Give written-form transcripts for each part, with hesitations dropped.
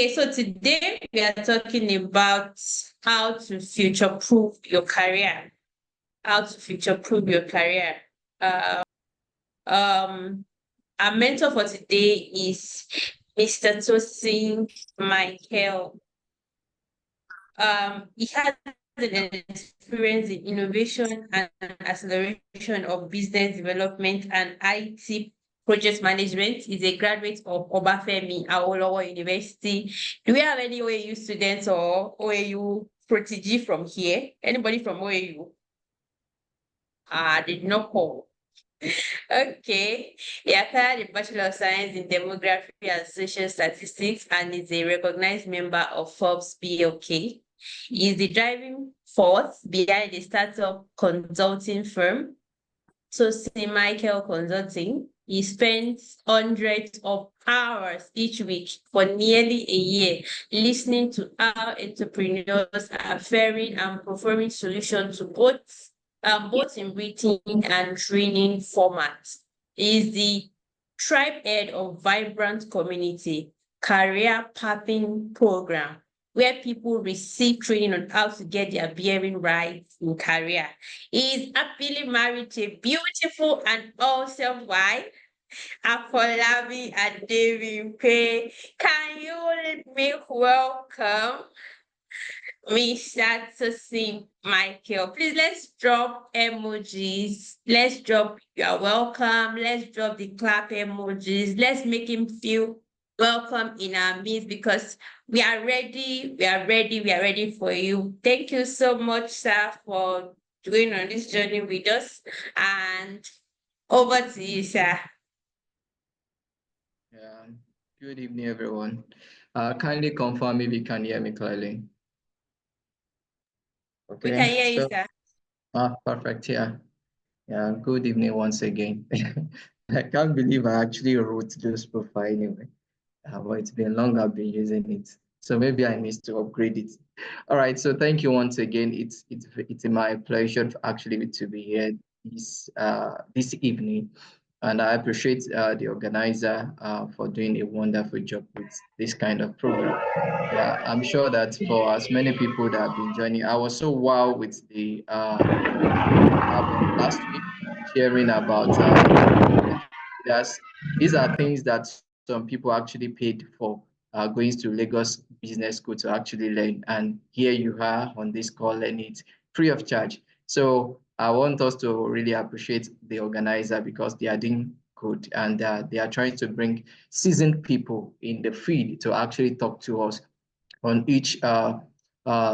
Okay, so today we are talking about how to future-proof your career. How to future-proof your career. Uh, um, our mentor for today is Mr. Tosin Michael. He has an experience in innovation and acceleration of business development and IT project management. He's a graduate of Obafemi Awolowo University. Do we have any OAU students or OAU protege from here? Anybody from OAU? Did not call. Okay. He acquired a Bachelor of Science in Demography and Social Statistics and is a recognized member of Forbes BLK. He is the driving force behind the startup consulting firm, so St. Michael Consulting. He spends hundreds of hours each week for nearly a year listening to how entrepreneurs are faring and performing solutions to both in written and training formats. He is the tribe head of Vibrant Community Career Pathing Program, where people receive training on how to get their bearing right in career. He is happily married to a beautiful and awesome wife, Afolabi and David Pay. Can you let me welcome Mr. Tosin Michael? Please let's drop emojis. Let's drop you're welcome. Let's drop the clap emojis. Let's make him feel welcome in our midst because we are ready. We are ready. We are ready for you. Thank you so much, sir, for going on this journey with us. And over to you, sir. Yeah. Good evening, everyone. Kindly confirm if you can hear me clearly. We can hear you, So, sir. perfect. Yeah. Yeah. Good evening once again. I can't believe I actually wrote this profile anyway. But it's been long I've been using it. So maybe I need to upgrade it. All right. So thank you once again. It's my pleasure actually to be here this evening. And I appreciate the organizer for doing a wonderful job with this kind of program. Yeah, I'm sure that for as many people that have been joining, I was so wow with the last week sharing about leaders. These are things that some people actually paid for going to Lagos Business School to actually learn. And here you are on this call learning it free of charge. So I want us to really appreciate the organizer because they are doing good and they are trying to bring seasoned people in the field to actually talk to us on each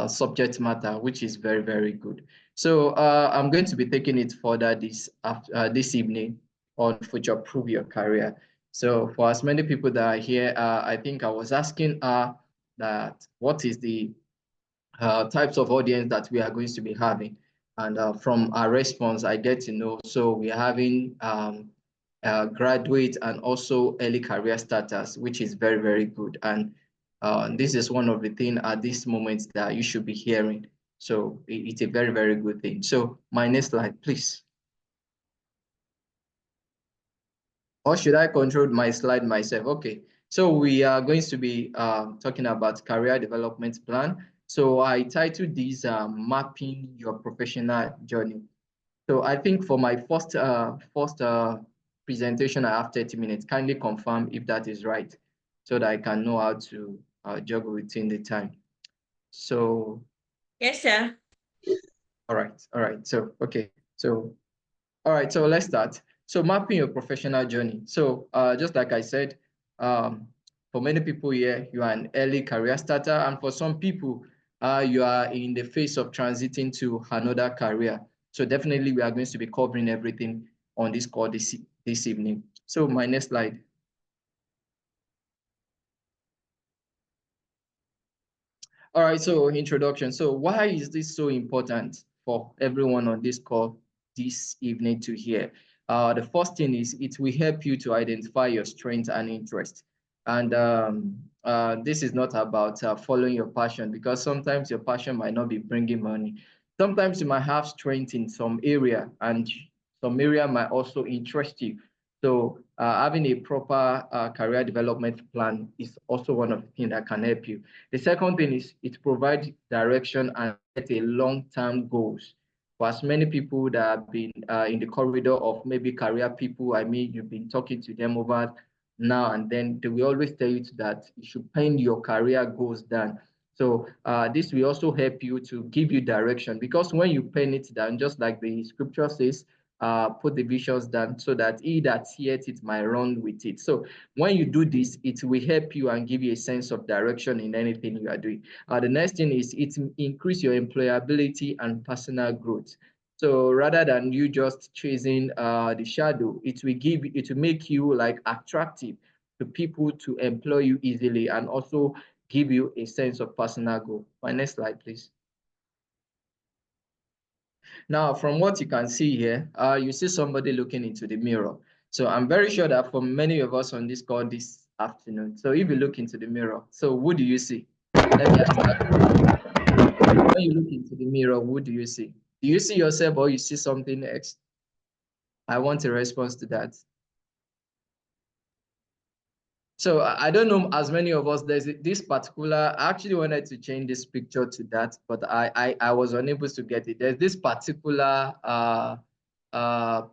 subject matter, which is very, very good. So I'm going to be taking it further this evening on future proof your career. So for as many people that are here, I think I was asking that what is the types of audience that we are going to be having. And from our response, I get to know. So we're having graduate and also early career starters, which is very, very good. And this is one of the things at this moment that you should be hearing. So it's a very, very good thing. So my next slide, please. Or should I control my slide myself? Okay. So we are going to be talking about career development plan. So I titled this mapping your professional journey. So I think for my first presentation, I have 30 minutes. Kindly confirm if that is right so that I can know how to juggle within the time. So. Yes, sir. All right. All right. So, okay. So, all right. So let's start. So mapping your professional journey. So just like I said, for many people here, you are an early career starter. And for some people, you are in the phase of transiting to another career. So definitely we are going to be covering everything on this call this evening. So my next slide. All right, so introduction. So why is this so important for everyone on this call this evening to hear? The first thing is it will help you to identify your strengths and interests. And this is not about following your passion because sometimes your passion might not be bringing money. Sometimes you might have strength in some area and some area might also interest you. So having a proper career development plan is also one of the things that can help you. The second thing is it provides direction and set a long-term goals. For as many people that have been in the corridor of maybe career people, I mean, you've been talking to them over now and then, they will always tell you that you should pen your career goals down. So this will also help you to give you direction, because when you pen it down, just like the scripture says, put the visions down so that he that seeth it might run with it. So when you do this, it will help you and give you a sense of direction in anything you are doing. The next thing is it increase your employability and personal growth. So rather than you just chasing the shadow, it will make you like attractive to people to employ you easily, and also give you a sense of personal growth. My next slide, please. Now, from what you can see here, you see somebody looking into the mirror. So I'm very sure that for many of us on this call this afternoon, so if you look into the mirror, so who do you see? Let me ask that. When you look into the mirror, who do you see? Do you see yourself or you see something else? I want a response to that. So I don't know as many of us, there's this particular, I actually wanted to change this picture to that, but I was unable to get it. There's this particular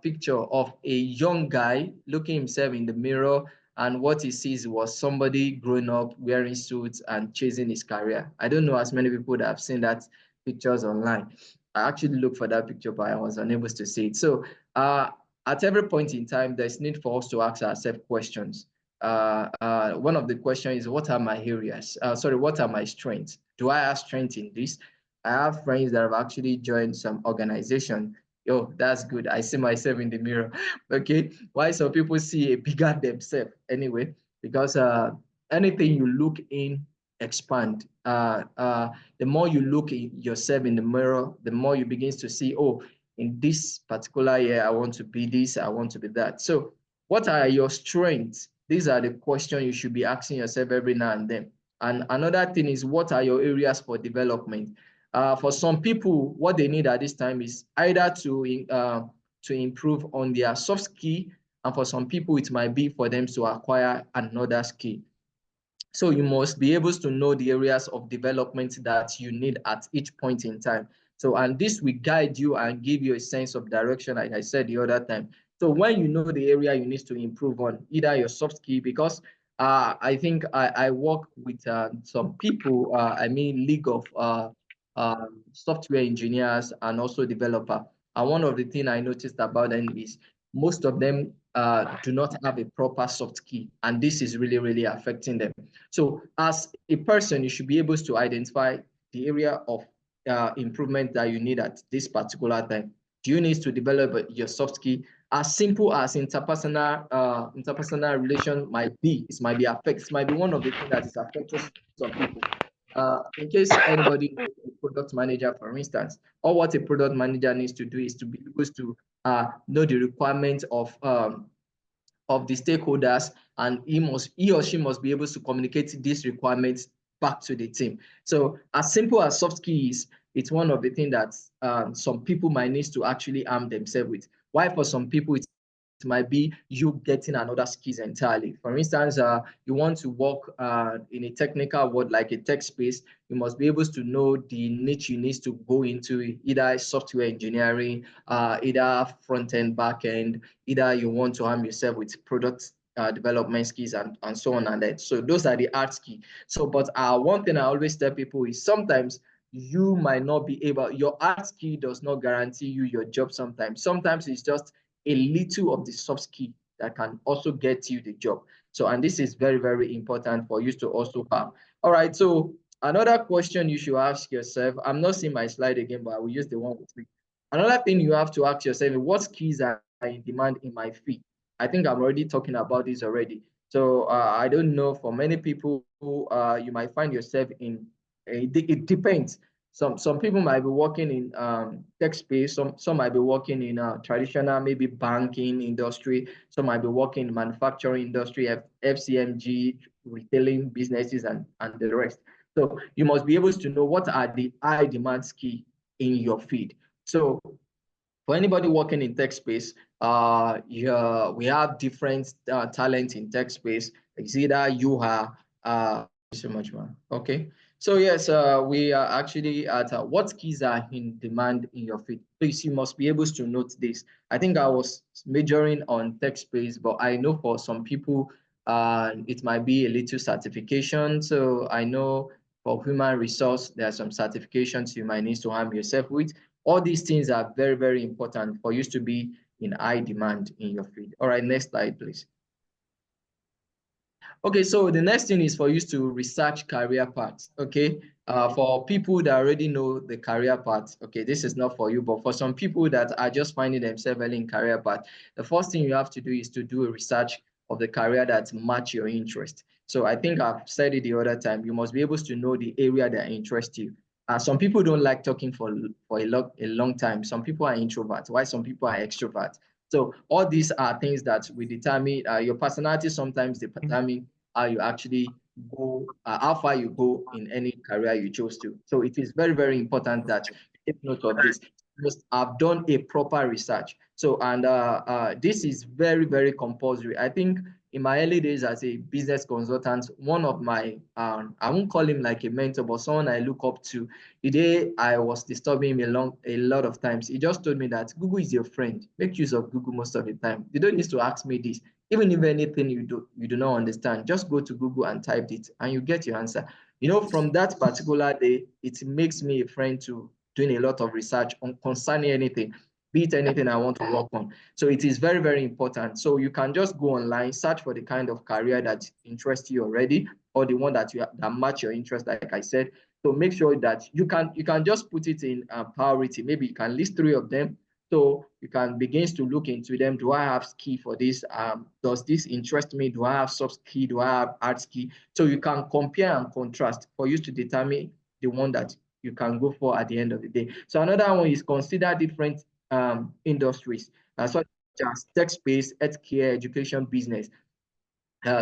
picture of a young guy looking himself in the mirror, and what he sees was somebody growing up wearing suits and chasing his career. I don't know as many people that have seen that pictures online. I actually looked for that picture, but I was unable to see it. So at every point in time, there's need for us to ask ourselves questions. One of the questions is, what are my areas? What are my strengths? Do I have strength in this? I have friends that have actually joined some organization. Yo, that's good. I see myself in the mirror. Okay. Why some people see a bigger themselves anyway? Because anything you look in expand. The more you look in yourself in the mirror, the more you begin to see, oh, in this particular year, I want to be this, I want to be that. So what are your strengths? These are the questions you should be asking yourself every now and then. And another thing is, what are your areas for development? For some people, what they need at this time is either to improve on their soft skill, and for some people, it might be for them to acquire another skill. So you must be able to know the areas of development that you need at each point in time. So, and this will guide you and give you a sense of direction, like I said the other time. So when you know the area you need to improve on, either your soft skill, because I think I work with some people, I mean, league of software engineers and also developer. And one of the things I noticed about them is most of them do not have a proper soft skill, and this is really, really affecting them. So as a person, you should be able to identify the area of improvement that you need at this particular time. Do you need to develop your soft skill? As simple as interpersonal relation might be, it might be affected. It might be one of the things that is affecting some people. In case anybody is a product manager, for instance, or what a product manager needs to do is to be able to know the requirements of the stakeholders, and he or she must be able to communicate these requirements back to the team. So as simple as soft skills, it's one of the things that some people might need to actually arm themselves with. Why for some people it might be you getting another skills entirely. For instance, you want to work in a technical world like a tech space, you must be able to know the niche you need to go into, either software engineering, either front end, back end, either you want to arm yourself with product development skills and so on and that. So those are the hard skills. So, but one thing I always tell people is sometimes you might not be able, your hard skill does not guarantee you your job sometimes. Sometimes it's just a little of the soft skill that can also get you the job. So, and this is very, very important for you to also have. All right, so another question you should ask yourself, I'm not seeing my slide again, but I will use the one with me. Another thing you have to ask yourself is, what skills are in demand in my field? I think I'm already talking about this already. So I don't know, for many people, you might find yourself in, it depends. Some people might be working in tech space, some might be working in traditional, maybe banking industry, some might be working in manufacturing industry, FCMG, retailing businesses, and the rest. So you must be able to know what are the high demand skill in your field. So for anybody working in tech space, We have different talent in tech space. It's either you are thank you so much, man. Okay. So yes, we are actually at what skills are in demand in your field. Please, you must be able to note this. I think I was majoring on tech space, but I know for some people, it might be a little certification. So I know for human resource, there are some certifications you might need to arm yourself with. All these things are very, very important for you to be in high demand in your field. All right, next slide, please. Okay, so the next thing is for you to research career paths. Okay, for people that already know the career path, okay, this is not for you, but for some people that are just finding themselves early in career path, the first thing you have to do is to do a research of the career that match your interest. So I think I've said it the other time, you must be able to know the area that interests you. Some people don't like talking for a long time. Some people are introverts, while some people are extroverts. So all these are things that will determine your personality. Sometimes they determine how you actually go, how far you go in any career you chose to. So it is very, very important that you take note of this. You must have done a proper research. So, and this is very, very compulsory. I think in my early days as a business consultant, one of my, I won't call him like a mentor, but someone I look up to, the day I was disturbing him a lot of times, he just told me that Google is your friend. Make use of Google most of the time. You don't need to ask me this. Even if anything you do not understand, just go to Google and type it and you get your answer. From that particular day, it makes me a friend to doing a lot of research on concerning anything, be it anything I want to work on. So it is very, very important. So you can just go online, search for the kind of career that interests you already, or the one that that match your interest, like I said. So make sure that you can just put it in priority. Maybe you can list 3 of them, so you can begin to look into them. Do I have skill for this? Does this interest me? Do I have soft skill? Do I have hard skill? So you can compare and contrast for you to determine the one that you can go for at the end of the day. So another one is consider different industries, such as tech space, healthcare, education, business.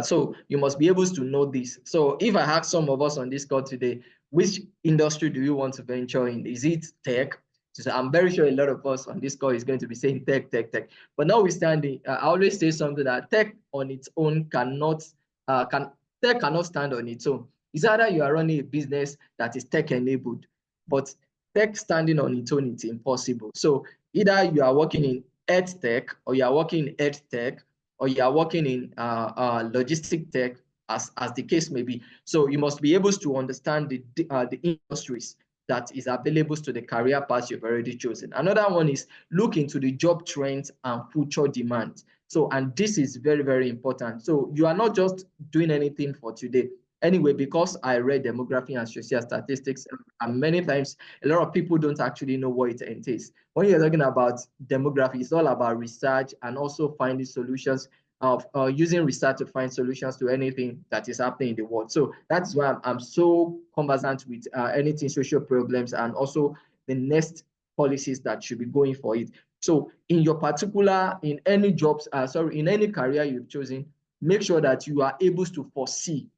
So you must be able to know this. So if I ask some of us on this call today, which industry do you want to venture in? Is it tech? So I'm very sure a lot of us on this call is going to be saying tech, tech, tech. But notwithstanding, I always say something that tech on its own tech cannot stand on its own. It's either you are running a business that is tech enabled, but tech standing on its own, it's impossible. So either you are working in ed tech or you are working in ed tech, or you are working in logistic tech, as the case may be. So you must be able to understand the industries that is available to the career path you've already chosen. Another one is look into the job trends and future demands. So, and this is very, very important. So you are not just doing anything for today. Anyway, because I read demography and social statistics, and many times a lot of people don't actually know what it entails. When you're talking about demography, it's all about research and also finding solutions of using research to find solutions to anything that is happening in the world. So that's why I'm so conversant with anything social problems and also the next policies that should be going for it. So in your particular, in any jobs, in any career you've chosen, make sure that you are able to foresee.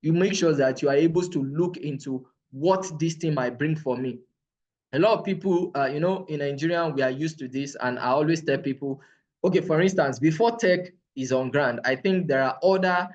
You make sure that you are able to look into what this thing might bring for me. A lot of people, in Nigeria, we are used to this, and I always tell people, okay, for instance, before tech is on ground, I think there are other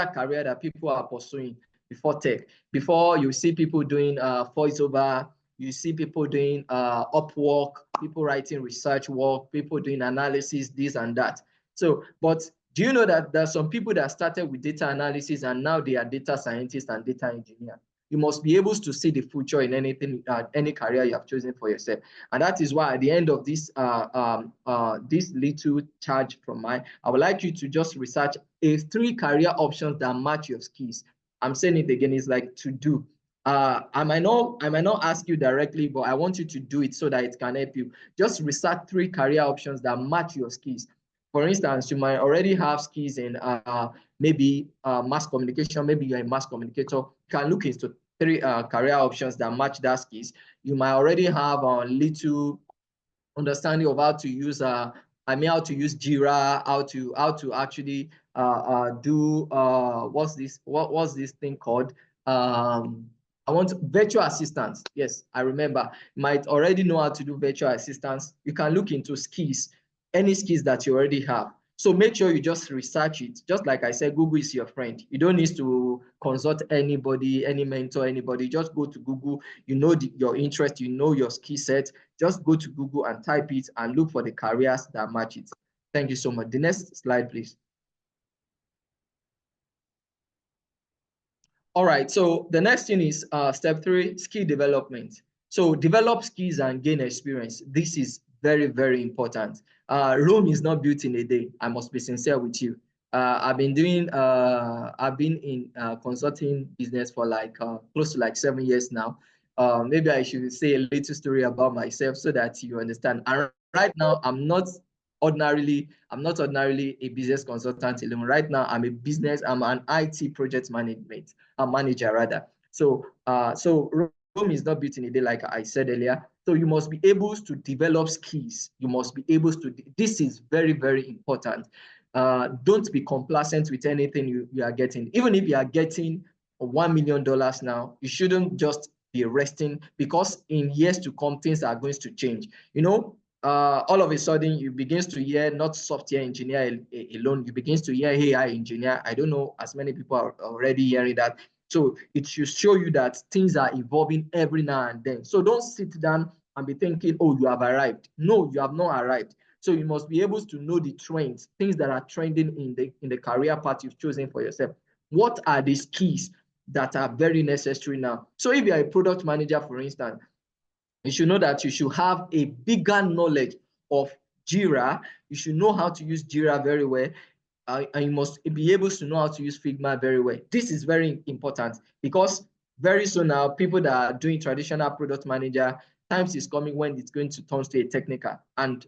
career that people are pursuing before tech. Before, you see people doing voiceover, you see people doing Upwork, people writing research work, people doing analysis, this and that. So, but do you know that there are some people that started with data analysis and now they are data scientists and data engineers? You must be able to see the future in anything, any career you have chosen for yourself. And that is why at the end of this little charge from mine, I would like you to just research 3 career options that match your skills. I'm saying it again, it's like to do. I might not ask you directly, but I want you to do it so that it can help you. Just research 3 career options that match your skills. For instance, you might already have skills in maybe mass communication. Maybe you're a mass communicator. You can look into 3 career options that match that skills. You might already have a little understanding of how to use how to use Jira, how to actually do what's this thing called? I want virtual assistants. Yes, I remember. You might already know how to do virtual assistants. You can look into skills. any skills that you already have. So make sure you just research it. Just like I said, Google is your friend. You don't need to consult anybody, any mentor, anybody. Just go to Google. You know your interest, you know your skill set. Just go to Google and type it and look for the careers that match it. Thank you so much. The next slide, please. All right, so the next thing is step 3, skill development. So develop skills and gain experience. This is very, very important. Rome is not built in a day. I must be sincere with you. I've been in consulting business for like close to like 7 years now. Maybe I should say a little story about myself so that you understand. And right now, I'm not ordinarily a business consultant alone. Right now, I'm an IT project management a manager rather. So Rome is not built in a day, like I said earlier. So you must be able to develop skills. You must be able to. This is very, very important. Don't be complacent with anything you are getting. Even if you are getting $1 million now, you shouldn't just be resting, because in years to come, things are going to change. All of a sudden you begins to hear not software engineer alone, you begins to hear AI engineer. I don't know as many people are already hearing that. So it should show you that things are evolving every now and then. So don't sit down and be thinking, oh, you have arrived. No, you have not arrived. So you must be able to know the trends, things that are trending in the career path you've chosen for yourself. What are the skills that are very necessary now? So if you're a product manager, for instance, you should know that you should have a bigger knowledge of Jira. You should know how to use Jira very well. And you must be able to know how to use Figma very well. This is very important, because very soon now, people that are doing traditional product manager, times is coming when it's going to turn to a technical, and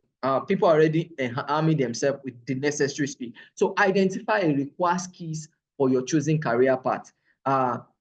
people are already arming themselves with the necessary skill. So identify and require skills for your chosen career path.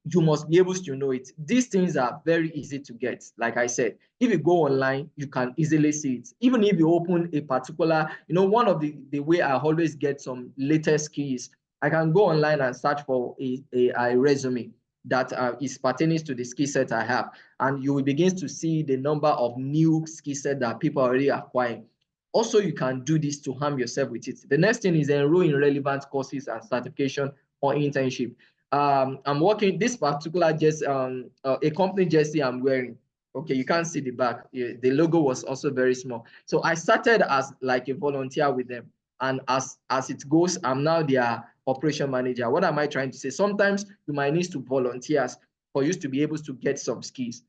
You must be able to know it. These things are very easy to get. Like I said, if you go online, you can easily see it. Even if you open a particular, one of the way I always get some latest skills, I can go online and search for a resume that is pertaining to the skill set I have. And you will begin to see the number of new skill set that people are already acquiring. Also, you can do this to harm yourself with it. The next thing is enroll in relevant courses and certification or internship. I'm working this particular jersey, a company jersey I'm wearing. Okay, you can't see the back. The logo was also very small. So I started as like a volunteer with them, and as it goes, I'm now their operation manager. What am I trying to say? Sometimes you might need to volunteers for you to be able to get some skills.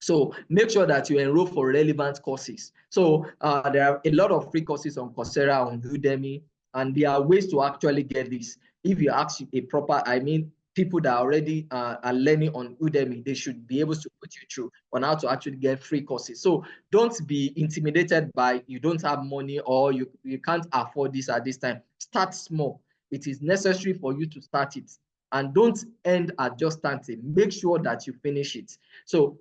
So make sure that you enroll for relevant courses. So there are a lot of free courses on Coursera, on Udemy, and there are ways to actually get this. If you ask a proper, people that already are learning on Udemy, they should be able to put you through on how to actually get free courses. So don't be intimidated by you don't have money, or you can't afford this at this time. Start small. It is necessary for you to start it. And don't end at just starting. Make sure that you finish it. So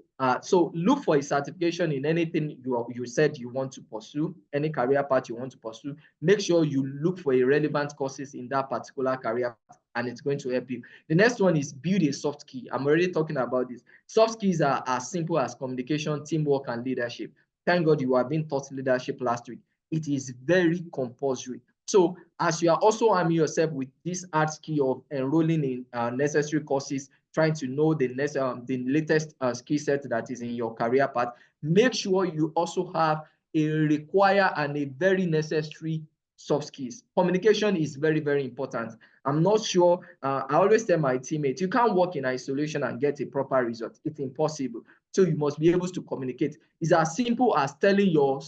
look for a certification in anything you said you want to pursue, any career path you want to pursue. Make sure you look for a relevant courses in that particular career path, and it's going to help you. The next one is build a soft skill. I'm already talking about this. Soft skills are as simple as communication, teamwork, and leadership. Thank God you are being taught leadership last week. It is very compulsory. So as you are also arming yourself with this hard skill of enrolling in necessary courses, trying to know the latest skill set that is in your career path, make sure you also have a require and a very necessary soft skills. Communication is very, very important. I'm not sure, I always tell my teammates, you can't work in isolation and get a proper result. It's impossible. So you must be able to communicate. It's as simple as telling your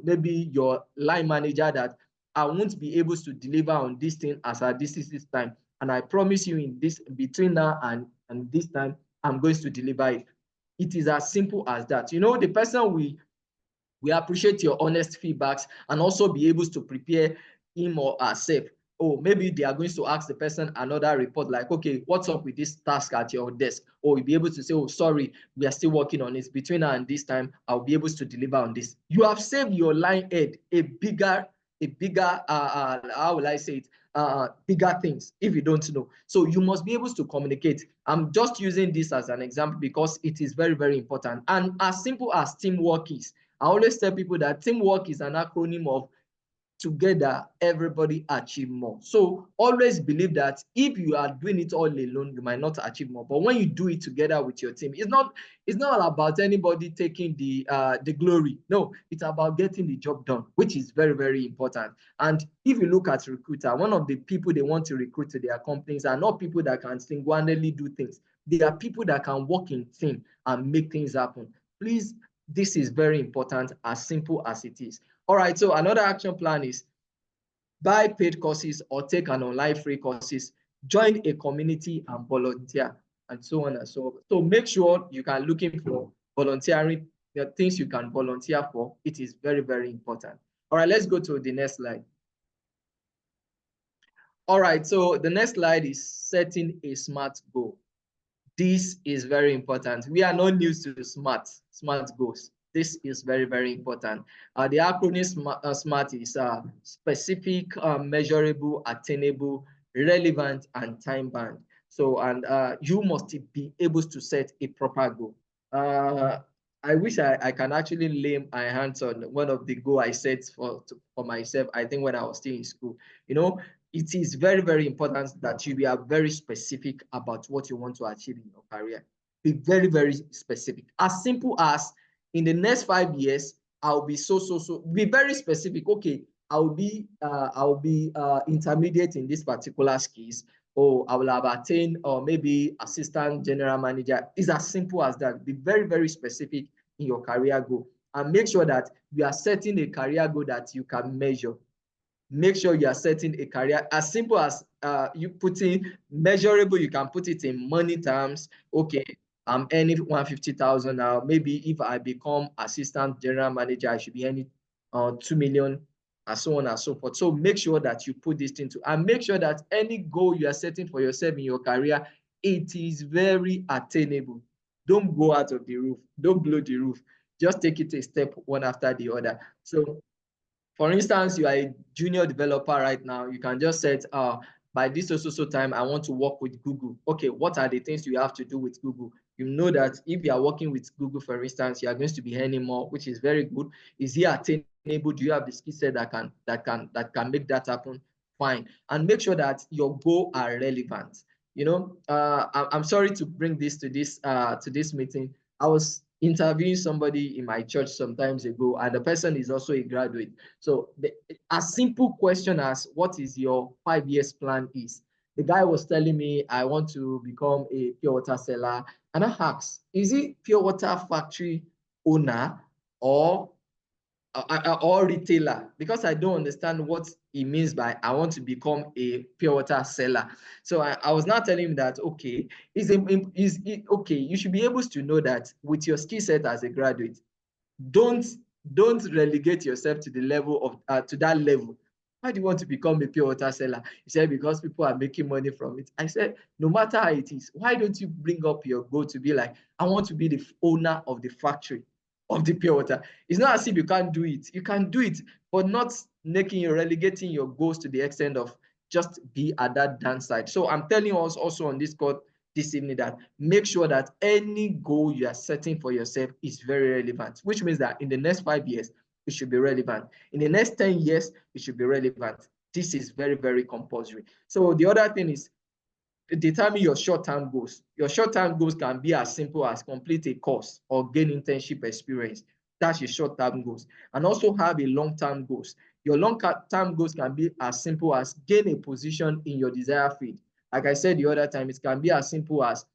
maybe your line manager that I won't be able to deliver on this thing as at this time. And I promise you in this between now and this time, I'm going to deliver it. It is as simple as that. The person we appreciate your honest feedbacks, and also be able to prepare him or herself. Oh, maybe they are going to ask the person another report, like, okay, what's up with this task at your desk? Or you'll be able to say, oh, sorry, we are still working on it. Between now and this time, I'll be able to deliver on this. You have saved your line head a bigger, how will I say it? Bigger things if you don't know. So you must be able to communicate. I'm just using this as an example because it is very, very important. And as simple as teamwork is, I always tell people that teamwork is an acronym of together, everybody achieve more. So always believe that if you are doing it all alone, you might not achieve more. But when you do it together with your team, it's not about anybody taking the glory. No, it's about getting the job done, which is very, very important. And if you look at recruiter, one of the people they want to recruit to their companies are not people that can single-handedly do things. They are people that can work in team and make things happen. Please, this is very important, as simple as it is. All right, so another action plan is buy paid courses or take an online free courses, join a community and volunteer, and so on and so on. So make sure you can looking for volunteering, the things you can volunteer for. It is very, very important. All right, let's go to the next slide. All right, so the next slide is setting a SMART goal. This is very important. We are not new to SMART goals. This is very, very important. The acronym SMART is specific, measurable, attainable, relevant, and time-bound. So, and you must be able to set a proper goal. I wish I can actually lay my hands on one of the goals I set for myself. I think when I was still in school, you know, it is very, very important that you are very specific about what you want to achieve in your career. Be very, very specific. As simple as in the next 5 years, I'll be so. Be very specific. Okay, I'll be intermediate in this particular skills, or I will have attained, or maybe assistant general manager. It's as simple as that. Be very, very specific in your career goal, and make sure that you are setting a career goal that you can measure. Make sure you are setting a career as simple as you putting measurable. You can put it in money terms. Okay, I'm earning 150,000 now. Maybe if I become assistant general manager, I should be earning 2 million, and so on and so forth. So make sure that you put this into, and make sure that any goal you are setting for yourself in your career, it is very attainable. Don't go out of the roof. Don't blow the roof. Just take it a step one after the other. So for instance, you are a junior developer right now. You can just set, by this so time, I want to work with Google. Okay, what are the things you have to do with Google? You know that if you are working with Google, for instance, you are going to be earning more, which is very good. Is it attainable? Do you have the skill set that can make that happen? Fine. And make sure that your goals are relevant. You know, I'm sorry to bring this to this meeting. I was interviewing somebody in my church some times ago, and the person is also a graduate. So a simple question as what is your 5 years plan is. The guy was telling me, I want to become a pure water seller. And I asked, is it pure water factory owner or retailer? Because I don't understand what he means by I want to become a pure water seller. So I was not telling him that, okay, okay, you should be able to know that with your skill set as a graduate, don't relegate yourself to the level of to that level. Why do you want to become a pure water seller? He said, because people are making money from it. I said, no matter how it is, why don't you bring up your goal to be like, I want to be the owner of the factory of the pure water? It's not as if you can't do it. You can do it, but not making you relegating your goals to the extent of just be at that downside. So I'm telling us also on this call this evening that make sure that any goal you are setting for yourself is very relevant, which means that in the next 5 years, it should be relevant. In the next 10 years, it should be relevant. This is very, very compulsory. So the other thing is determine your short-term goals. Your short-term goals can be as simple as complete a course or gain internship experience. That's your short-term goals. And also have a long-term goals. Your long-term goals can be as simple as gain a position in your desired field. Like I said the other time, it can be as simple as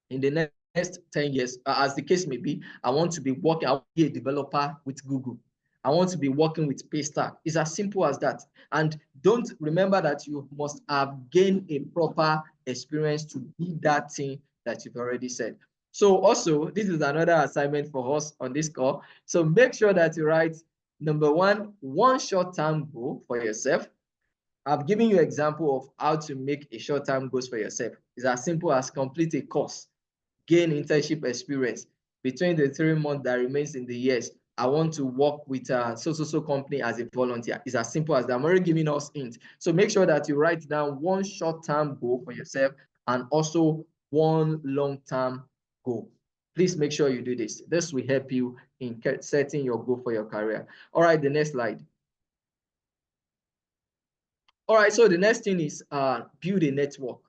in the next 10 years, as the case may be, I want to be working, I want to be a developer with Google. I want to be working with Paystack. It's as simple as that. And don't remember that you must have gained a proper experience to be that thing that you've already said. So also, this is another assignment for us on this call. So make sure that you write, number one short-term goal for yourself. I've given you an example of how to make a short-term goals for yourself. It's as simple as complete a course, gain internship experience. Between the 3 months that remains in the years, I want to work with a so company as a volunteer. It's as simple as that. I'm already giving us hints. So make sure that you write down one short-term goal for yourself and also one long-term goal. Please make sure you do this. This will help you in setting your goal for your career. All right, the next slide. All right, so the next thing is build a network.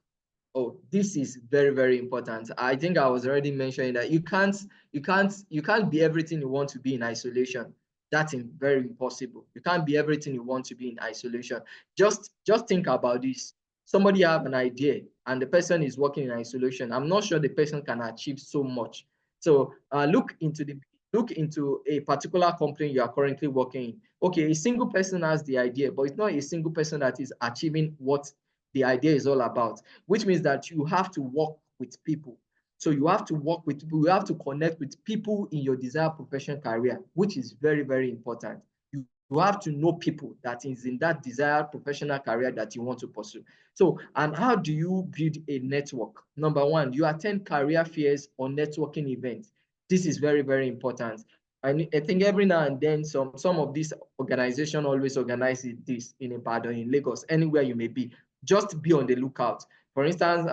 Oh, this is very, very important. I think I was already mentioning that you can't be everything you want to be in isolation. That's very impossible. You can't be everything you want to be in isolation. Just think about this. Somebody have an idea and the person is working in isolation. I'm not sure the person can achieve so much. So look into a particular company you are currently working in. Okay, a single person has the idea, but it's not a single person that is achieving what the idea is all about, which means that you have to work with people. So you have to work with people, you have to connect with people in your desired profession career, which is very, very important. You have to know people that is in that desired professional career that you want to pursue. So, and how do you build a network? Number one, you attend career fairs or networking events. This is very, very important. I think every now and then some of these organizations always organize this in Ibadan, in Lagos, anywhere you may be. Just be on the lookout. For instance,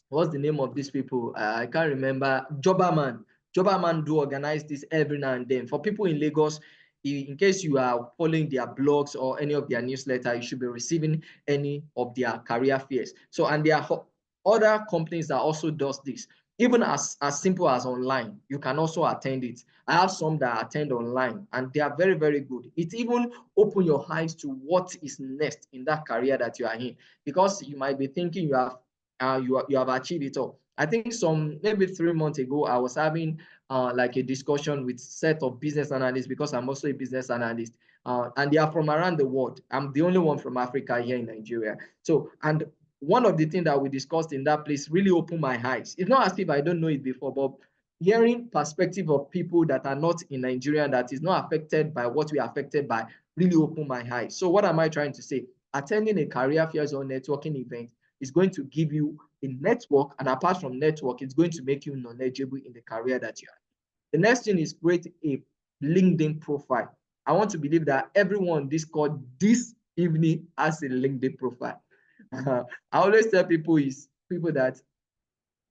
what's the name of these people? I can't remember. Jobaman. Jobaman do organize this every now and then. For people in Lagos, in case you are following their blogs or any of their newsletter, you should be receiving any of their career fairs. So, and there are other companies that also does this. Even as simple as online, you can also attend it. I have some that attend online and they are very, very good. It even open your eyes to what is next in that career that you are in, because you might be thinking you have achieved it all. I think some maybe 3 months ago, I was having like a discussion with set of business analysts, because I'm also a business analyst, and they are from around the world. I'm the only one from Africa here in Nigeria. So, and one of the things that we discussed in that place really opened my eyes. It's not as if I don't know it before, but hearing perspective of people that are not in Nigeria, that is not affected by what we are affected by, really opened my eyes. So what am I trying to say? Attending a career fairs or networking event is going to give you a network, and apart from network, it's going to make you knowledgeable in the career that you are. The next thing is create a LinkedIn profile. I want to believe that everyone on this call this evening has a LinkedIn profile. I always tell people that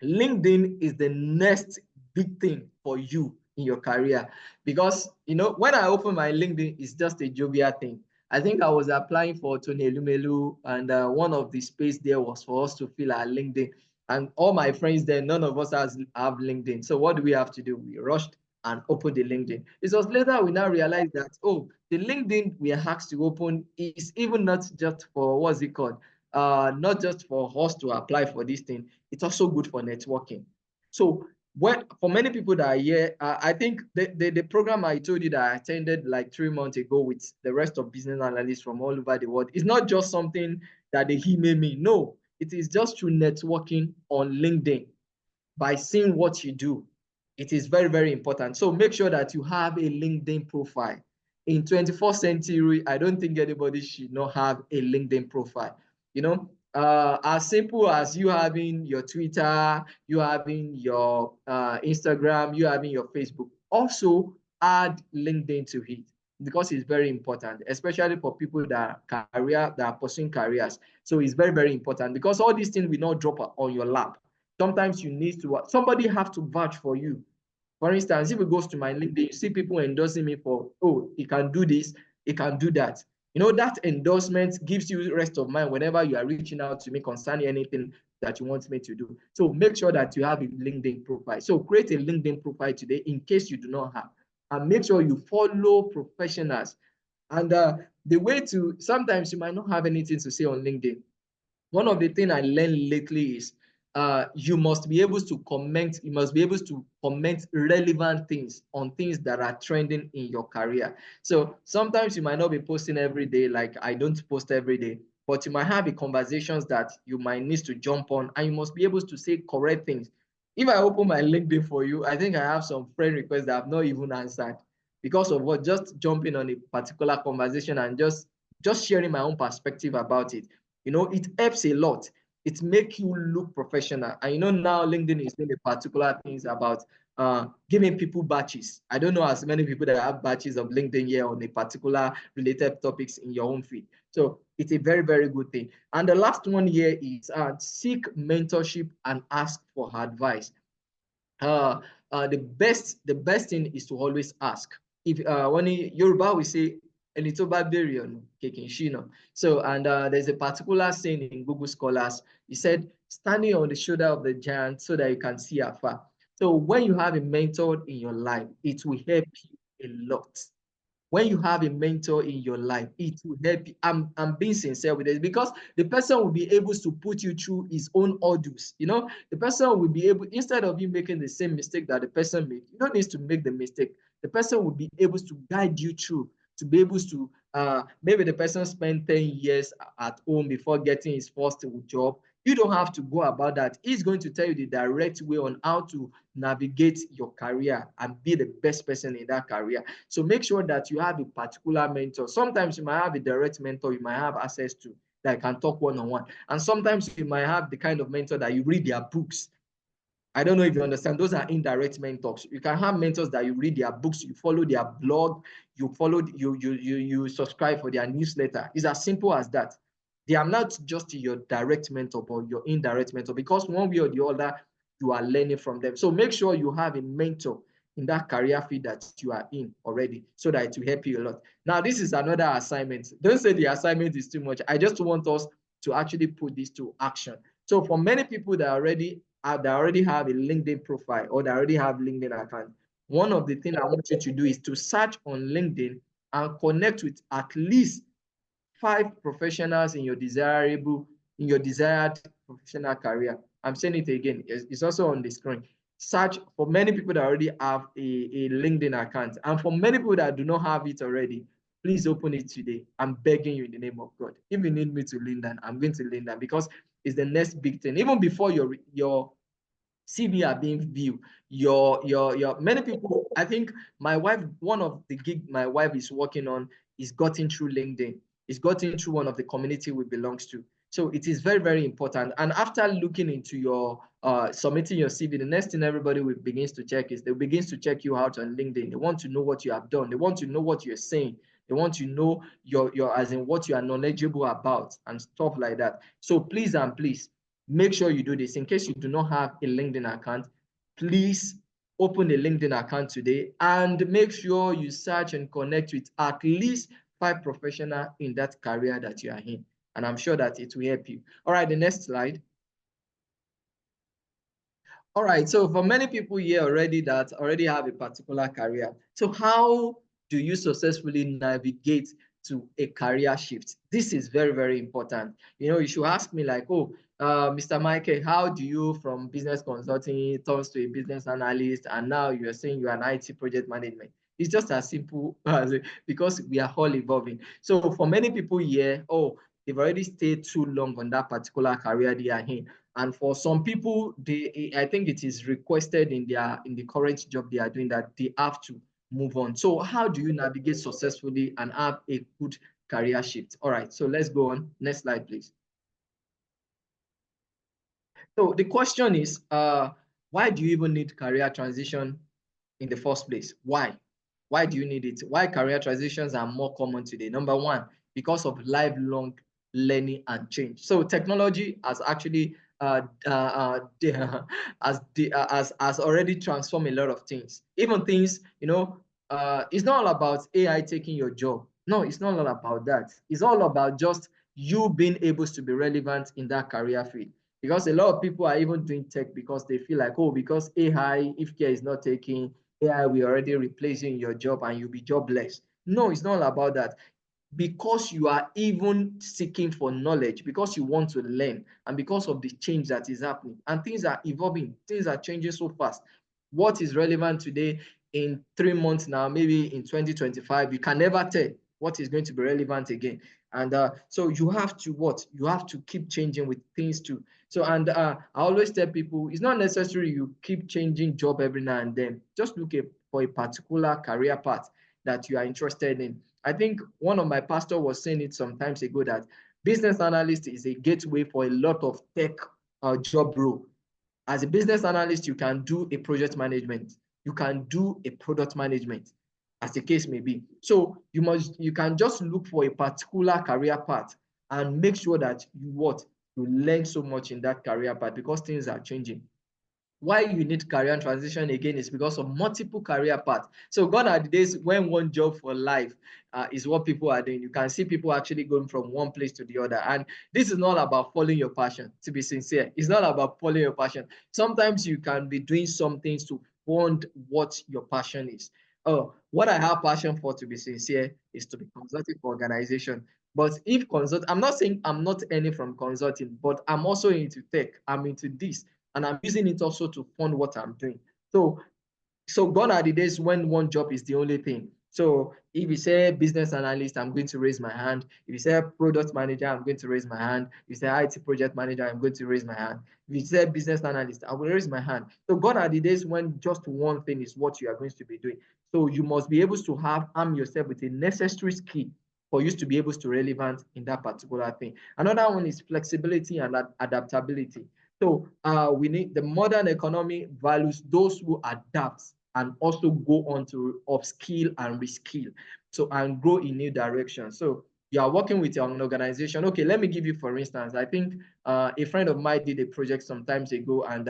LinkedIn is the next big thing for you in your career, because when I open my LinkedIn, it's just a jovial thing. I think I was applying for Tony Elumelu, and one of the space there was for us to fill our LinkedIn. And all my friends there, none of us have LinkedIn. So what do we have to do? We rushed and opened the LinkedIn. It was later we now realized that, oh, the LinkedIn we are asked to open is even not just for, what's it called? Not just for us to apply for this thing, it's also good for networking. So for many people that are here, I think the program I told you that I attended like 3 months ago with the rest of business analysts from all over the world, is not just something that they email me. No, it is just through networking on LinkedIn, by seeing what you do. It is very, very important. So make sure that you have a LinkedIn profile. In 21st century, I don't think anybody should not have a LinkedIn profile. As simple as you having your Twitter, you having your Instagram, you having your Facebook. Also add LinkedIn to it, because it's very important, especially for people that are pursuing careers. So it's very, very important, because all these things will not drop on your lap. Sometimes you need to, somebody have to vouch for you. For instance, if it goes to my LinkedIn, you see people endorsing me for, oh, he can do this, he can do that. That endorsement gives you rest of mind whenever you are reaching out to me concerning anything that you want me to do. So make sure that you have a LinkedIn profile. So create a LinkedIn profile today in case you do not have. And make sure you follow professionals. And the way to, sometimes you might not have anything to say on LinkedIn. One of the things I learned lately is you must be able to comment. You must be able to comment relevant things on things that are trending in your career. So sometimes you might not be posting every day, like I don't post every day, but you might have a conversations that you might need to jump on, and you must be able to say correct things. If I open my LinkedIn for you, I think I have some friend requests that I've not even answered because of what, just jumping on a particular conversation and just sharing my own perspective about it. It helps a lot. It makes you look professional. And now LinkedIn is doing a particular things about giving people badges. I don't know as many people that have badges of LinkedIn here on a particular related topics in your own feed. So it's a very, very good thing. And the last one here is seek mentorship and ask for advice. The best thing is to always ask. If when Yoruba we say ẹni tó bá béèrè ọ̀nà kìkì ń ṣìnà. So, and there's a particular saying in Google Scholars. He said, standing on the shoulder of the giant so that you can see afar. So when you have a mentor in your life, it will help you a lot. When you have a mentor in your life, it will help you. I'm being sincere with this, because the person will be able to put you through his own hurdles. You know, the person will be able, instead of you making the same mistake that the person made, you don't need to make the mistake. The person will be able to guide you through, to be able to, maybe the person spent 10 years at home before getting his first job. You don't have to go about that. He's going to tell you the direct way on how to navigate your career and be the best person in that career. So make sure that you have a particular mentor. Sometimes you might have a direct mentor you might have access to that can talk one-on-one. And sometimes you might have the kind of mentor that you read their books. I don't know if you understand. Those are indirect mentors. You can have mentors that you read their books, you follow their blog, you subscribe for their newsletter. It's as simple as that. They are not just your direct mentor, but your indirect mentor, because one way or the other, you are learning from them. So make sure you have a mentor in that career field that you are in already, so that it will help you a lot. Now, this is another assignment. Don't say the assignment is too much. I just want us to actually put this to action. So for many people that already have a LinkedIn profile, or that already have LinkedIn account, one of the things I want you to do is to search on LinkedIn and connect with at least 5 professionals in your desired professional career. I'm saying it again. It's also on the screen. Search for many people that already have a LinkedIn account, and for many people that do not have it already, please open it today. I'm begging you in the name of God. If you need me to lean down, I'm going to lean down, because it's the next big thing. Even before your CV are being viewed, your many people. I think my wife, one of the gig my wife is working on, is gotten through LinkedIn. It's gotten through one of the community we belongs to. So it is very, very important. And after looking into your submitting your CV, the next thing everybody will begins to check is they begins to check you out on LinkedIn. They want to know what you have done. They want to know what you're saying. They want to know your as in what you are knowledgeable about and stuff like that. So please and please make sure you do this. In case you do not have a LinkedIn account, please open a LinkedIn account today and make sure you search and connect with at least 5 professionals in that career that you are in. And I'm sure that it will help you. All right, the next slide. All right, so for many people here already that already have a particular career, so how do you successfully navigate to a career shift? This is very, very important. You know, you should ask me like, oh, Mr. Michael, how do you from business consulting turns to a business analyst, and now you're saying you're an IT project management? It's just as simple as because we are all evolving. So for many people here, oh, they've already stayed too long on that particular career they are in. And for some people, I think it is requested in the current job they are doing that they have to move on. So how do you navigate successfully and have a good career shift? All right, so let's go on. Next slide, please. So the question is, why do you even need career transition in the first place? Why? Why do you need it? Why career transitions are more common today? Number one, because of lifelong learning and change. So technology has actually has already transformed a lot of things. Even things, you know, it's not all about AI taking your job. No, it's not all about that. It's all about just you being able to be relevant in that career field. Because a lot of people are even doing tech because they feel like, oh, because AI, if care is not taking, AI will already replace you in your job and you'll be jobless. No, it's not about that. Because you are even seeking for knowledge, because you want to learn, and because of the change that is happening, and things are evolving, things are changing so fast. What is relevant today in 3 months now, maybe in 2025, you can never tell what is going to be relevant again. And so you have to what? You have to keep changing with things too. So, and I always tell people, it's not necessary you keep changing job every now and then. Just look for a particular career path that you are interested in. I think one of my pastors was saying it some times ago that business analyst is a gateway for a lot of tech job role. As a business analyst, you can do a project management. You can do a product management, as the case may be. So you can just look for a particular career path and make sure that you learn so much in that career path, because things are changing. why you need career transition again is because of multiple career paths. So gone are the days when one job for life is what people are doing. You can see people actually going from one place to the other. And this is not about following your passion, to be sincere. It's not about following your passion. Sometimes you can be doing some things to fund what your passion is. Oh, what I have passion for, to be sincere, is to be consulting for organization. But if I'm not saying I'm not earning from consulting, but I'm also into tech. I'm into this, and I'm using it also to fund what I'm doing. So gone are the days when one job is the only thing. So if you say business analyst, I'm going to raise my hand. If you say product manager, I'm going to raise my hand. If you say IT project manager, I'm going to raise my hand. If you say business analyst, I will raise my hand. So gone are the days when just one thing is what you are going to be doing. So you must be able to arm yourself with a necessary skill for you to be able to relevant in that particular thing. Another one is flexibility and adaptability. So we need the modern economy values those who adapt and also go on to upskill and reskill. So and grow in new directions. So you are working with an organization. Okay, let me give you for instance. I think a friend of mine did a project some times ago, and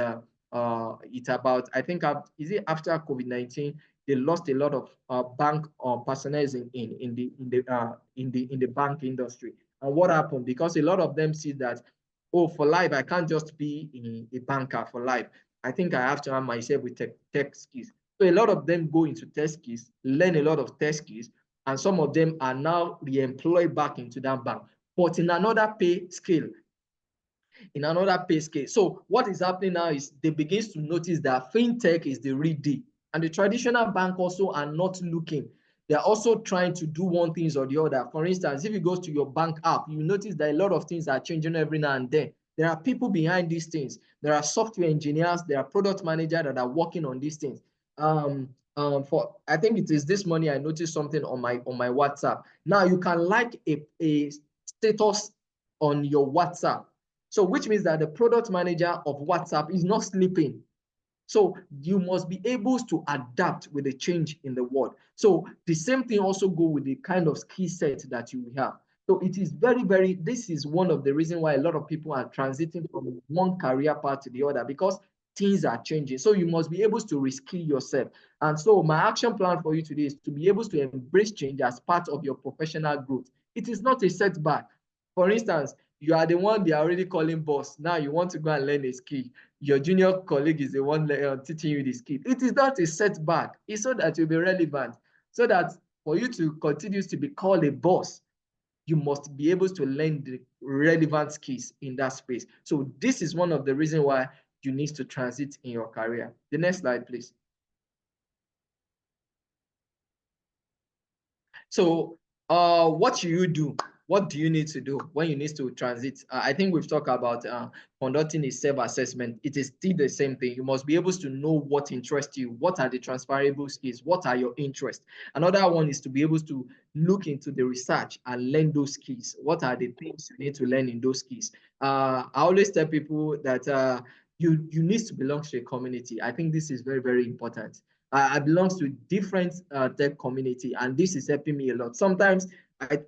it's about I think is it after COVID-19 they lost a lot of bank personnel in the bank industry. And what happened? Because a lot of them see that, oh, for life, I can't just be a banker for life. I think I have to arm myself with tech skills. So a lot of them go into tech skills, learn a lot of tech skills, and some of them are now re-employed back into that bank, but in another pay scale, So what is happening now is they begin to notice that fintech is the real deal. And the traditional bank also are not looking. They're also trying to do one thing or the other. For instance, if you go to your bank app, you notice that a lot of things are changing every now and then. There are people behind these things. There are software engineers, there are product managers that are working on these things. For I think it is this morning I noticed something on my WhatsApp. Now you can like a status on your WhatsApp. So which means that the product manager of WhatsApp is not sleeping. So you must be able to adapt with the change in the world. So the same thing also go with the kind of skill set that you have. So it is this is one of the reasons why a lot of people are transiting from one career path to the other, because things are changing. So you must be able to reskill yourself. And so my action plan for you today is to be able to embrace change as part of your professional growth. It is not a setback. For instance, you are the one they are already calling boss. Now you want to go and learn a skill. Your junior colleague is the one teaching you the skill. It is not a setback. It's so that you'll be relevant. So that for you to continue to be called a boss, you must be able to learn the relevant skills in that space. So this is one of the reasons why you need to transit in your career. The next slide, please. So what should you do? What do you need to do when you need to transit? I think we've talked about conducting a self-assessment. It is still the same thing. You must be able to know what interests you. What are the transferable skills? What are your interests? Another one is to be able to look into the research and learn those skills. What are the things you need to learn in those skills? I always tell people that you need to belong to a community. I think this is very, very important. I belong to different tech community, and this is helping me a lot. Sometimes I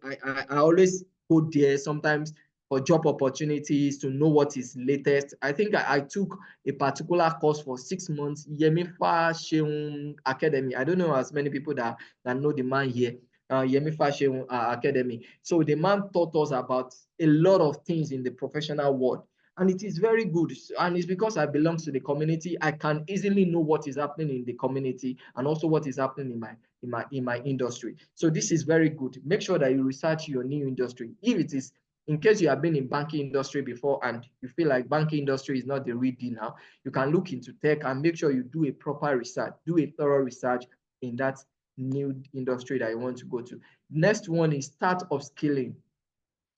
always go there sometimes for job opportunities to know what is latest. I think I took a particular course for 6 months, Yemifa Sheung Academy. I don't know as many people that know the man here, Yemifa Sheung Academy. So the man taught us about a lot of things in the professional world. And it is very good. And it's because I belong to the community. I can easily know what is happening in the community and also what is happening in my industry. So this is very good. Make sure that you research your new industry. If it is, in case you have been in banking industry before and you feel like banking industry is not the real deal now, you can look into tech and make sure you do a proper research, do a thorough research in that new industry that you want to go to. Next one is startup scaling.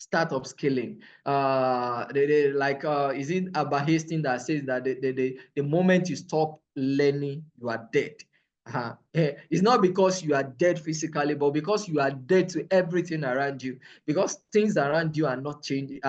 Is it Abba Hastings that says that the moment you stop learning, you are dead? It's not because you are dead physically, but because you are dead to everything around you. Because things around you are not changing,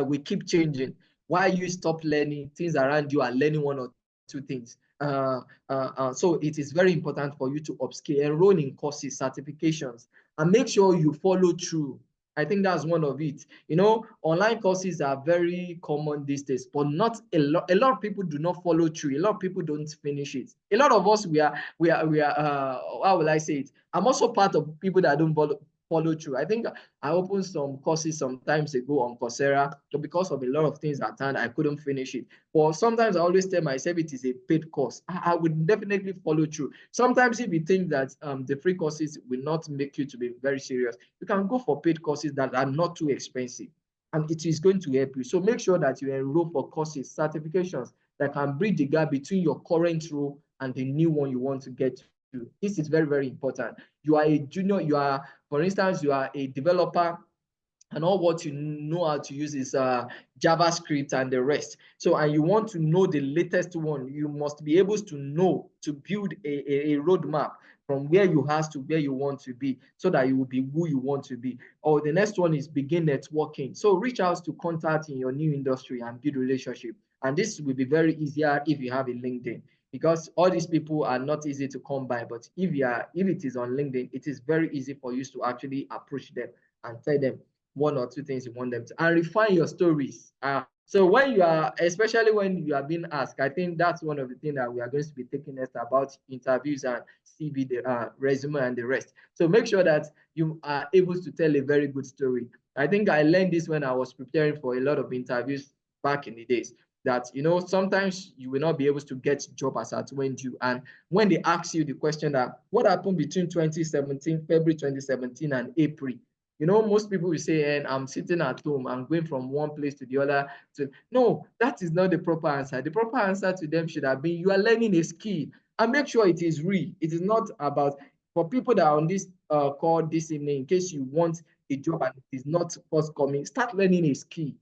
we keep changing. While you stop learning, things around you are learning one or two things. So it is very important for you to upskill, enroll in courses, certifications, and make sure you follow through. I think that's one of it. You know, online courses are very common these days, but not a lot. A lot of people do not follow through. A lot of people don't finish it. A lot of us, we are. How will I say it? I'm also part of people that don't follow through. I think I opened some courses some times ago on Coursera, but because of a lot of things at hand, I couldn't finish it. But sometimes I always tell myself it is a paid course. I would definitely follow through. Sometimes if you think that the free courses will not make you to be very serious, you can go for paid courses that are not too expensive, and it is going to help you. So make sure that you enroll for courses, certifications that can bridge the gap between your current role and the new one you want to get to. This is very, very important. You are a junior, for instance, you are a developer, and all what you know how to use is JavaScript and the rest. So, and you want to know the latest one, you must be able to know to build a roadmap from where you have to where you want to be, so that you will be who you want to be. Or the next one is begin networking. So reach out to contact in your new industry and build relationship. And this will be very easier if you have a LinkedIn, because all these people are not easy to come by. But if it is on LinkedIn, it is very easy for you to actually approach them and tell them one or two things you want them to, and refine your stories. So when you are, especially when you are being asked, I think that's one of the things that we are going to be taking next about interviews and CV, the resume and the rest. So make sure that you are able to tell a very good story. I think I learned this when I was preparing for a lot of interviews back in the days, that sometimes you will not be able to get job as at when due. And when they ask you the question that what happened between 2017, February 2017 and April, most people will say, and I'm sitting at home, I'm going from one place to the other. No, that is not the proper answer. The proper answer to them should have been, you are learning a skill, and make sure it is real. It is not about, for people that are on this call this evening, in case you want a job and it is not forthcoming, start learning a skill.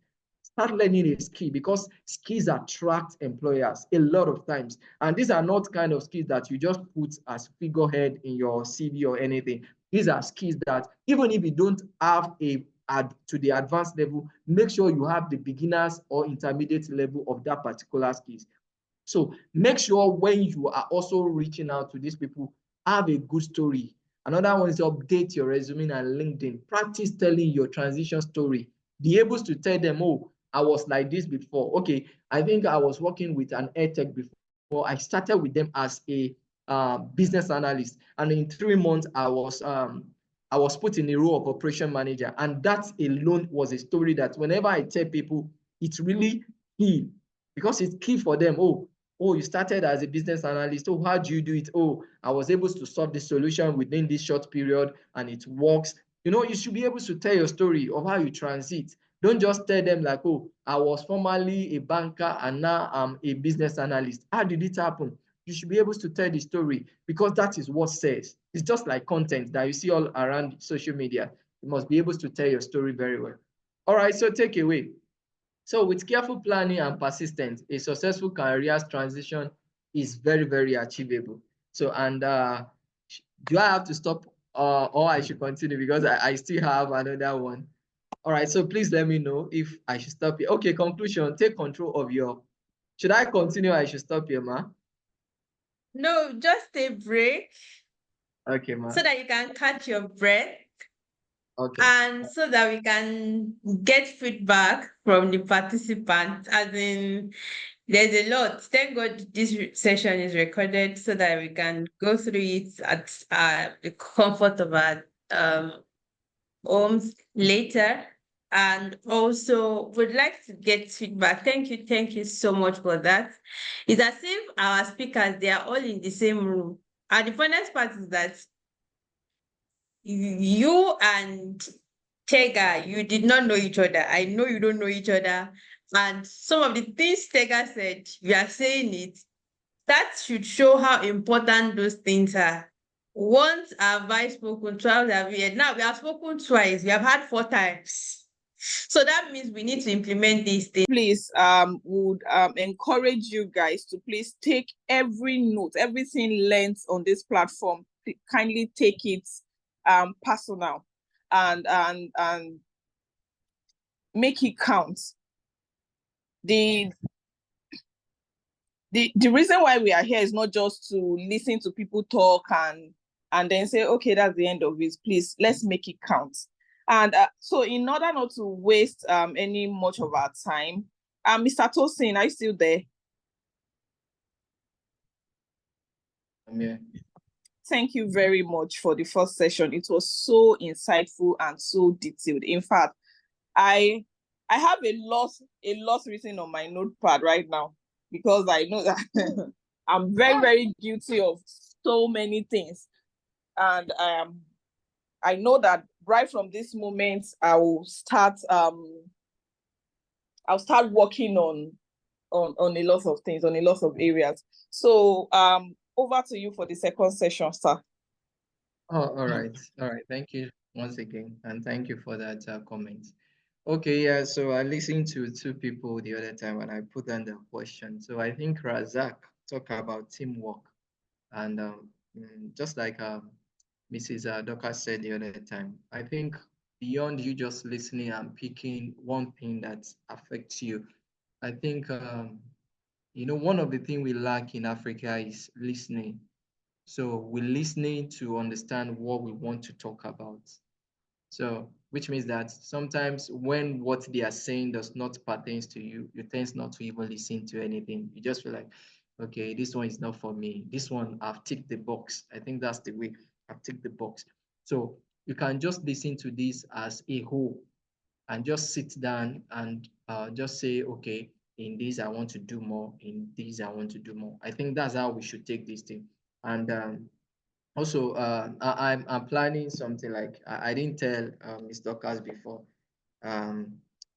Start learning a skill, because skills attract employers a lot of times. And these are not kind of skills that you just put as figurehead in your CV or anything. These are skills that even if you don't have to the advanced level, make sure you have the beginners or intermediate level of that particular skills. So make sure when you are also reaching out to these people, have a good story. Another one is update your resume and LinkedIn. Practice telling your transition story. Be able to tell them, oh, I was like this before. Okay, I think I was working with an edtech before. I started with them as a business analyst, and in 3 months I was put in a role of operation manager, and that alone was a story that whenever I tell people, it's really key, because it's key for them. Oh, you started as a business analyst. Oh, how do you do it? Oh, I was able to solve the solution within this short period and it works. You should be able to tell your story of how you transit. Don't just tell them like, oh, I was formerly a banker and now I'm a business analyst. How did it happen? You should be able to tell the story, because that is what sells. It's just like content that you see all around social media. You must be able to tell your story very well. All right, so take away. So with careful planning and persistence, a successful career transition is very, very achievable. So, and do I have to stop or I should continue, because I still have another one? All right, so please let me know if I should stop here. Okay, conclusion, take control of should I continue or I should stop here, ma? No, just a break Okay, ma. so that you can catch your breath, Okay. and so that we can get feedback from the participants. As in, there's a lot. Thank God this session is recorded so that we can go through it at the comfort of our homes later. And also would like to get feedback. Thank you so much for that. It's as if our speakers, they are all in the same room. And the funniest part is that you and Tega, you did not know each other. I know you don't know each other. And some of the things Tega said, we are saying it. That should show how important those things are. Once have I spoken, twice have we heard. Now we have spoken twice. We have had 4 times. So that means we need to implement these things. Please would encourage you guys to please take every note, everything learned on this platform. Kindly take it personal and make it count. The reason why we are here is not just to listen to people talk and then say, okay, that's the end of it. Please, let's make it count. And so in order not to waste any much of our time, Mr. Tosin, are you still there? Yeah. Thank you very much for the first session. It was so insightful and so detailed. In fact, I have a lot written on my notepad right now, because I know that I'm very, very guilty of so many things. And I know that right from this moment, I'll start working on a lot of things, on a lot of areas. So over to you for the second session, sir. Oh, all right. Thank you once again, and thank you for that comment. Okay, yeah. So I listened to two people the other time when I put down the question. So I think Razak talked about teamwork, and just like Mrs. Doka said the other time, I think beyond you just listening and picking one thing that affects you, I think one of the things we lack in Africa is listening. So we're listening to understand what we want to talk about. So, which means that sometimes when what they are saying does not pertain to you, you tend not to even listen to anything. You just feel like, okay, this one is not for me. This one, I've ticked the box. I think that's the way I've ticked the box. So you can just listen to this as a whole and just sit down and just say, okay, in this I want to do more, in this I want to do more. I think that's how we should take this thing. And also, I'm planning something like I didn't tell Ms. Dorcas before. Um,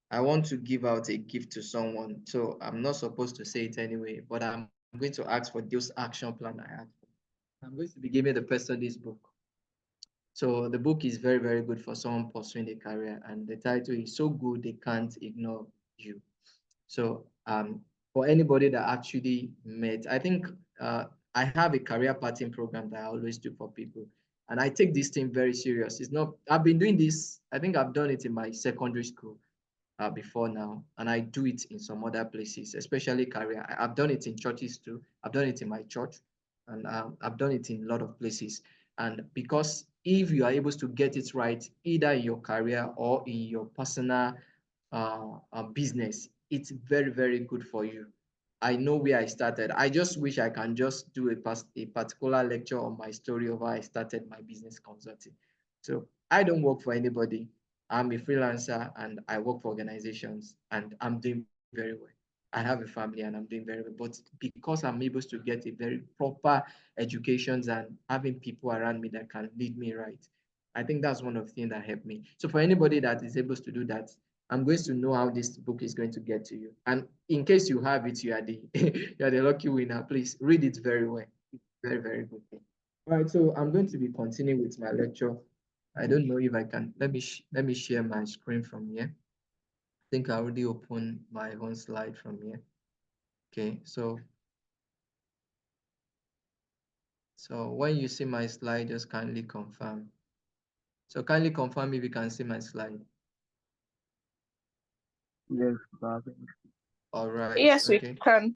I want to give out a gift to someone, so I'm not supposed to say it anyway. But I'm going to ask for those action plan I asked for. I'm going to be giving the person this book. So the book is very, very good for someone pursuing a career, and the title is so good they can't ignore you. So for anybody that actually met, I think I have a career pattern program that I always do for people. And I take this thing very serious. It's not, I've been doing this, I think I've done it in my secondary school before now, and I do it in some other places, especially career. I've done it in churches too. I've done it in my church, and I've done it in a lot of places. And because if you are able to get it right, either in your career or in your personal business, it's very, very good for you. I know where I started. I just wish I can just do a particular lecture on my story of how I started my business consulting. So I don't work for anybody. I'm a freelancer and I work for organizations and I'm doing very well. I have a family and I'm doing very well. But because I'm able to get a very proper educations and having people around me that can lead me right, I think that's one of the things that helped me. So for anybody that is able to do that, I'm going to know how this book is going to get to you. And in case you have it, you are the you are the lucky winner. Please read it very well. It's very, very good. All right, so I'm going to be continuing with my lecture. I don't know if I can. Let me share my screen from here. I think I already opened my own slide from here. Okay, so when you see my slide, just kindly confirm. So kindly confirm if you can see my slide. Yes, Bobby. All right. Yes, we Okay. can.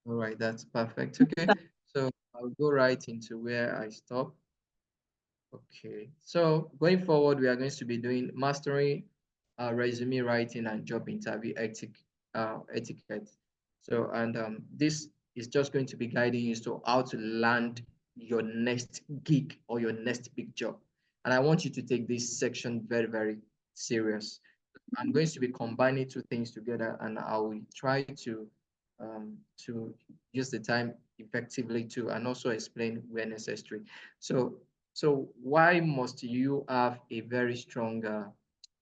All right. That's perfect. Okay. So I'll go right into where I stopped. Okay, so going forward, we are going to be doing mastering resume writing and job interview etiquette. So, and this is just going to be guiding you to how to land your next gig or your next big job. And I want you to take this section very, very serious. I'm going to be combining two things together, and I will try to use the time effectively too, and also explain where necessary. So so why must you have a very strong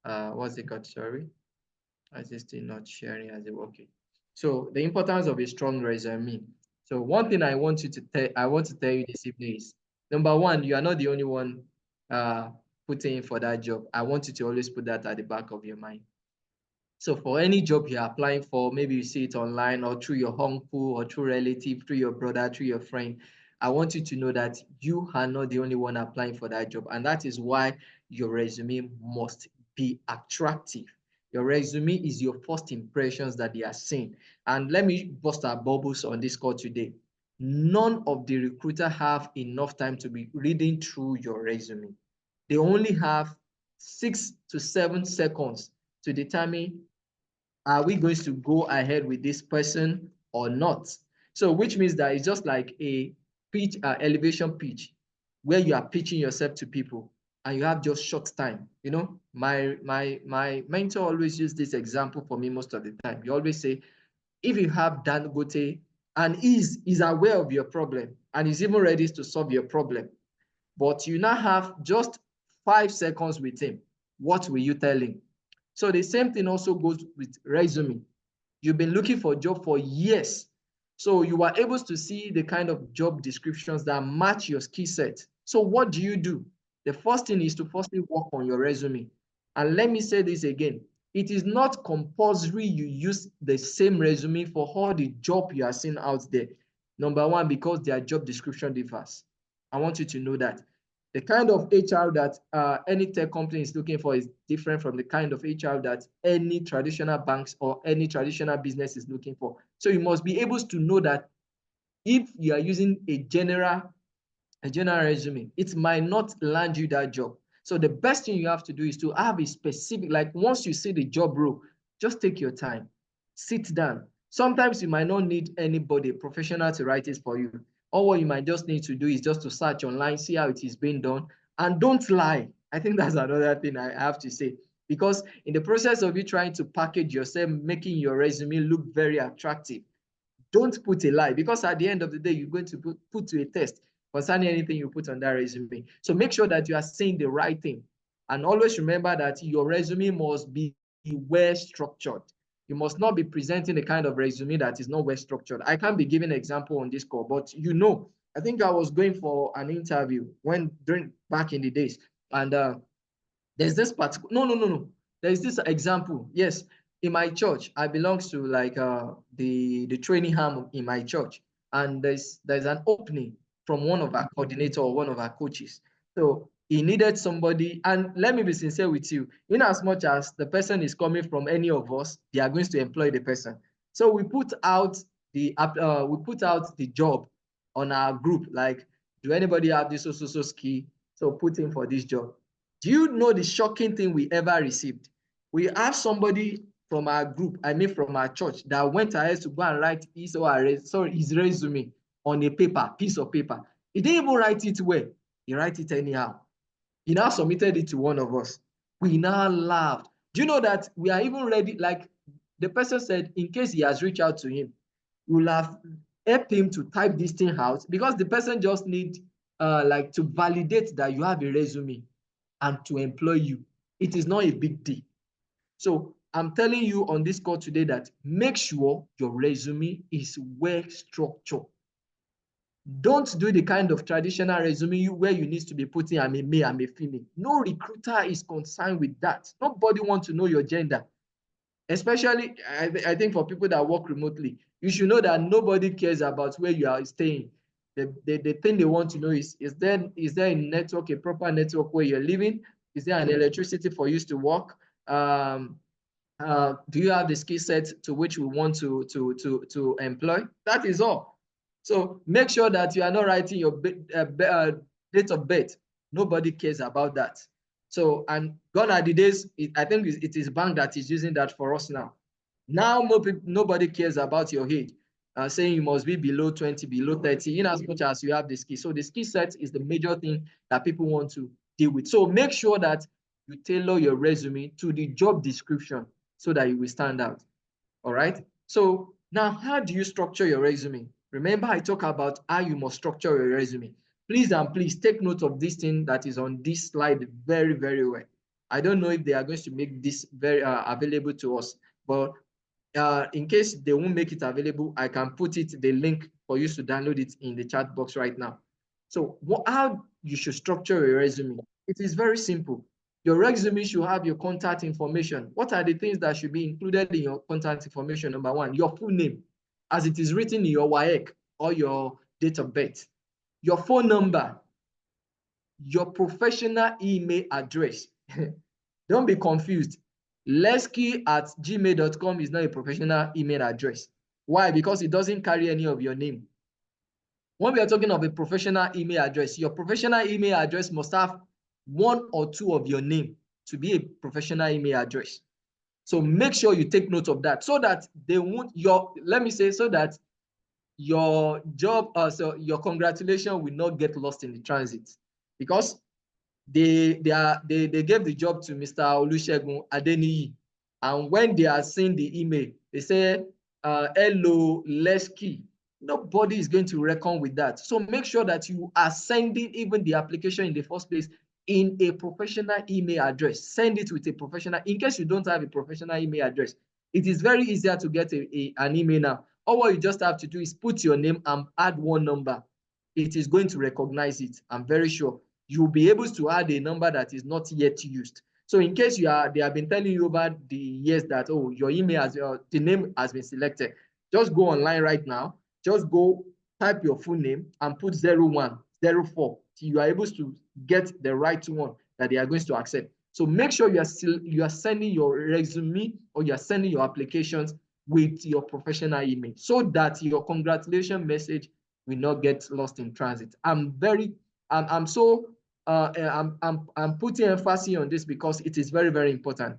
what's it called? Sorry, I just still not sharing as it okay. So the importance of a strong resume. So one thing I want to tell you this evening is number one, you are not the only one uh putting in for that job. I want you to always put that at the back of your mind. So for any job you're applying for, maybe you see it online or through your uncle or through relative, through your brother, through your friend, I want you to know that you are not the only one applying for that job. And that is why your resume must be attractive. Your resume is your first impressions that they are seeing. And let me bust our bubbles on this call today. None of the recruiter have enough time to be reading through your resume. They only have 6 to 7 seconds to determine, are we going to go ahead with this person or not? So which means that it's just like a pitch, elevation pitch, where you are pitching yourself to people and you have just short time. You know, my mentor always use this example for me most of the time. You always say, if you have Dangote and is aware of your problem and is even ready to solve your problem, but you now have just 5 seconds with him, what will you tell him? So the same thing also goes with resume. You've been looking for a job for years. So you are able to see the kind of job descriptions that match your skill set. So what do? The first thing is to firstly work on your resume. And let me say this again. It is not compulsory you use the same resume for all the job you are seeing out there. Number one, because their job description differs. I want you to know that. The kind of HR that any tech company is looking for is different from the kind of HR that any traditional banks or any traditional business is looking for. So you must be able to know that if you are using a general resume, it might not land you that job. So the best thing you have to do is to have a specific, like once you see the job role, just take your time, sit down. Sometimes you might not need anybody, a professional, to write it for you. All what you might just need to do is just to search online, see how it is being done, and don't lie. I think that's another thing I have to say. Because in the process of you trying to package yourself, making your resume look very attractive, don't put a lie, because at the end of the day, you're going to put to a test concerning anything you put on that resume. So make sure that you are saying the right thing. And always remember that your resume must be well structured. You must not be presenting the kind of resume that is not well structured. I can't be giving an example on this call, but you know, I think I was going for an interview back in the days, and there's this particular, no. There's this example. Yes, in my church, I belong to like the training arm in my church, and there's an opening from one of our coordinator or one of our coaches. So he needed somebody, and let me be sincere with you, in as much as the person is coming from any of us, they are going to employ the person. So we put out the job on our group, like, do anybody have this so skill? So put in for this job. Do you know the shocking thing we ever received? We have somebody from our group, I mean from our church, that went ahead to go and write his resume on a piece of paper. He didn't even write it well. He write it anyhow. He now submitted it to one of us. We now laughed. Do you know that we are even ready? Like the person said, in case he has reached out to him, we'll have helped him to type this thing out, because the person just need like to validate that you have a resume and to employ you. It is not a big deal. So I'm telling you on this call today that make sure your resume is well structured. Don't do the kind of traditional resume where you need to be putting, I'm a male, I'm a female. No recruiter is concerned with that. Nobody wants to know your gender. Especially, I think for people that work remotely, you should know that nobody cares about where you are staying. The thing they want to know is there a network, a proper network where you're living? Is there an electricity for you to work? Do you have the skill set to which we want to employ? That is all. So make sure that you are not writing your date of birth. Nobody cares about that. So, and gone are the days, I think it is bank that is using that for us now. Now, nobody cares about your age, saying you must be below 20, below 30, in as much as you have the skill. So the skill set is the major thing that people want to deal with. So make sure that you tailor your resume to the job description so that you will stand out. All right. So now, how do you structure your resume? Remember, I talk about how you must structure your resume. Please and please take note of this thing that is on this slide very, very well. I don't know if they are going to make this very available to us, but in case they won't make it available, I can put the link for you to download it in the chat box right now. So how you should structure your resume? It is very simple. Your resume should have your contact information. What are the things that should be included in your contact information? Number one, your full name, as it is written in your WAEC or your date of birth. Your phone number, your professional email address. Don't be confused. Lesky@gmail.com is not a professional email address. Why? Because it doesn't carry any of your name. When we are talking of a professional email address, your professional email address must have one or two of your name. to be a professional email address. So make sure you take note of that so that they won't so that your job, so your congratulations will not get lost in the transit, because they gave the job to Mr. Olusegun Adeniyi, and when they are seeing the email, they say, hello Lesky. Nobody is going to reckon with that. So make sure that you are sending even the application in the first place in a professional email address. Send it with a professional. In case you don't have a professional email address, it is very easier to get an email now. All what you just have to do is put your name and add one number. It is going to recognize it. I'm very sure you'll be able to add a number that is not yet used. So in case they have been telling you over the years that, oh, your email has, the name has been selected, just go online right now. Just go type your full name and put 0104. You are able to get the right one that they are going to accept. So make sure you are sending your resume or you are sending your applications with your professional email so that your congratulations message will not get lost in transit. I'm putting emphasis on this because it is very, very important.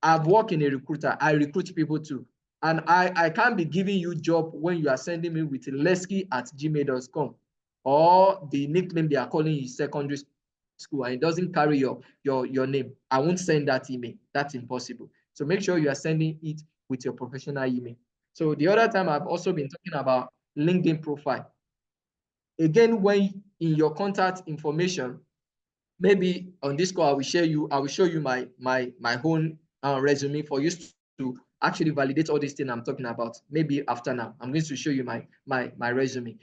I've worked in a recruiter. I recruit people too. And I can't be giving you job when you are sending me with lesky@gmail.com or the nickname they are calling you secondary school and it doesn't carry your name. I won't send that email. That's impossible. So make sure you are sending it with your professional email. So the other time I've also been talking about LinkedIn profile. Again, when in your contact information, maybe on this call, I will show you my own resume for you to actually validate all these things I'm talking about. Maybe after now, I'm going to show you my resume.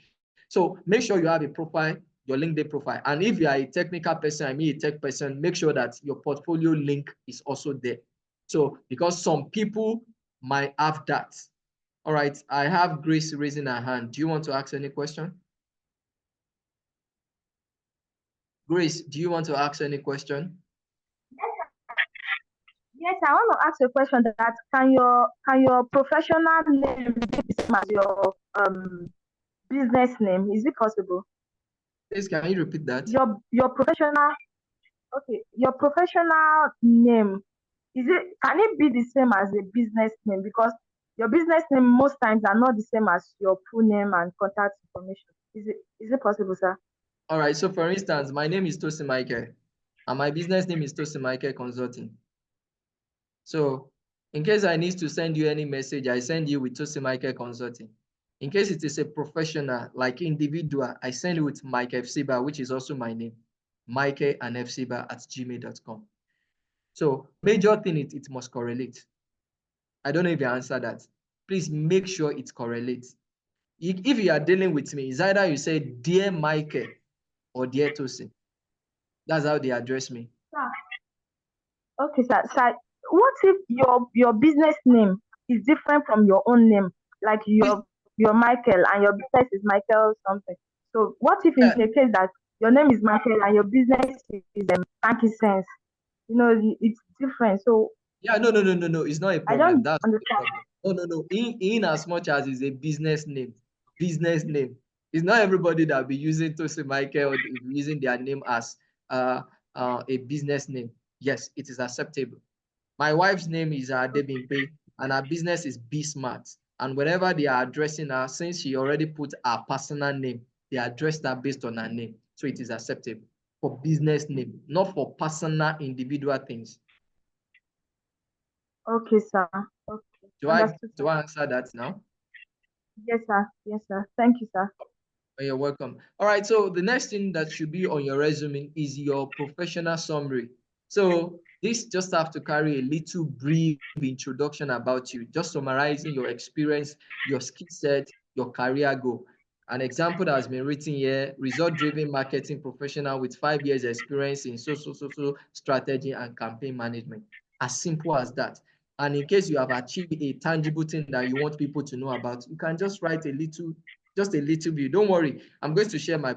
So make sure you have a profile, your LinkedIn profile. And if you are a technical person, I mean a tech person, make sure that your portfolio link is also there. So because some people might have that. All right, I have Grace raising her hand. Do you want to ask any question? Grace, do you want to ask any question? Yes, I want to ask a question that can your professional name be the same as your business name? Is it possible? Please, can you repeat that? Your professional your professional name, can it be the same as a business name? Because your business name most times are not the same as your full name and contact information. Is it possible, sir? All right. So for instance, my name is Tosin Michael, and my business name is Tosin Michael Consulting. So in case I need to send you any message, I send you with Tosin Michael Consulting. In case it is a professional, like individual, I send you with Mike Fsiba, which is also my name, Michael and Fsiba@gmail.com. So major thing, it must correlate. I don't know if you answer that. Please make sure it correlates. If you are dealing with me, it's either you say, dear Michael or dear Tosin. That's how they address me. Sir. Okay, sir. Sir, what if your business name is different from your own name? Like your Michael and your business is Michael something. So what if in the case that your name is Michael and your business is Banking Sense? You know, it's different. So Yeah, no. It's not a I problem. don't That's understand. no. In as much as it's a business name, it's not everybody that will be using Tosin Michael or using their name as a business name. Yes, it is acceptable. My wife's name is Debimpe, and her business is Be Smart. And whenever they are addressing her, since she already put her personal name, they address her based on her name. So it is acceptable for business name, not for personal individual things. Okay, sir. Okay. Do Understood, I sir. answer that now? Yes, sir. Yes, sir. Thank you, sir. Oh, you're welcome. All right, so the next thing that should be on your resume is your professional summary. So this just have to carry a little brief introduction about you, just summarizing your experience, your skill set, your career goal. An example that has been written here: result-driven marketing professional with 5 years experience in so strategy and campaign management. As simple as that. And in case you have achieved a tangible thing that you want people to know about, you can just write just a little bit. Don't worry, I'm going to share my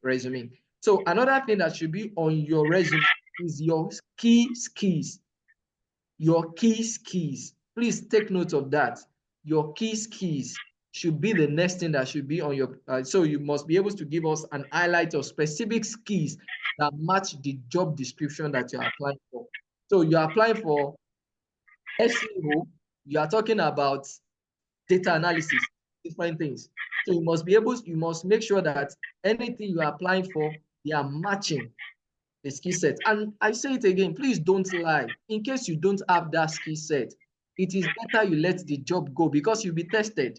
resume. So another thing that should be on your resume is your key skills. Your key skills. Please take note of that. Your key skills should be the next thing that should be on your. So you must be able to give us an highlight of specific skills that match the job description that you're applying for. So you are applying for SEO, you are talking about data analysis, different things. So you must make sure that anything you are applying for, they are matching the skill set. And I say it again, please don't lie. In case you don't have that skill set, it is better you let the job go because you'll be tested.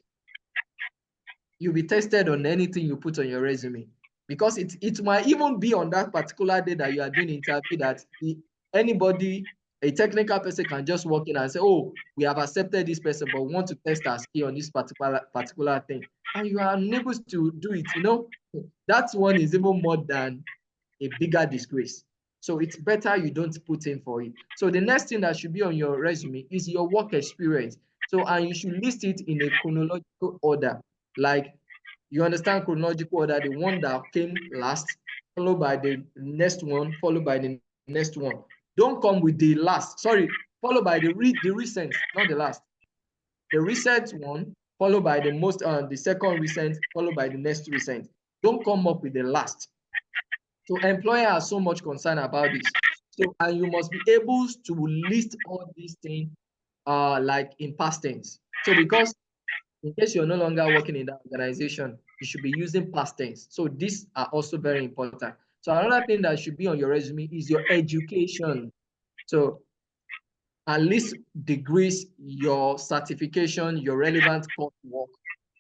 You'll be tested on anything you put on your resume because it might even be on that particular day that you are doing interview that anybody, a technical person can just walk in and say, oh, we have accepted this person, but we want to test our skill on this particular thing. And you are unable to do it, that one is even more than a bigger disgrace. So it's better you don't put in for it. So the next thing that should be on your resume is your work experience. So, and you should list it in a chronological order. Like, you understand chronological order, the one that came last, followed by the next one, followed by the next one. Don't come with the last, sorry, followed by the recent, not the last. The recent one, followed by the second recent, followed by the next recent. Don't come up with the last. So employer are so much concerned about this. So, and you must be able to list all these things like in past tense. So because in case you're no longer working in that organization, you should be using past tense. So these are also very important. So another thing that should be on your resume is your education. So at least degrees, your certification, your relevant coursework,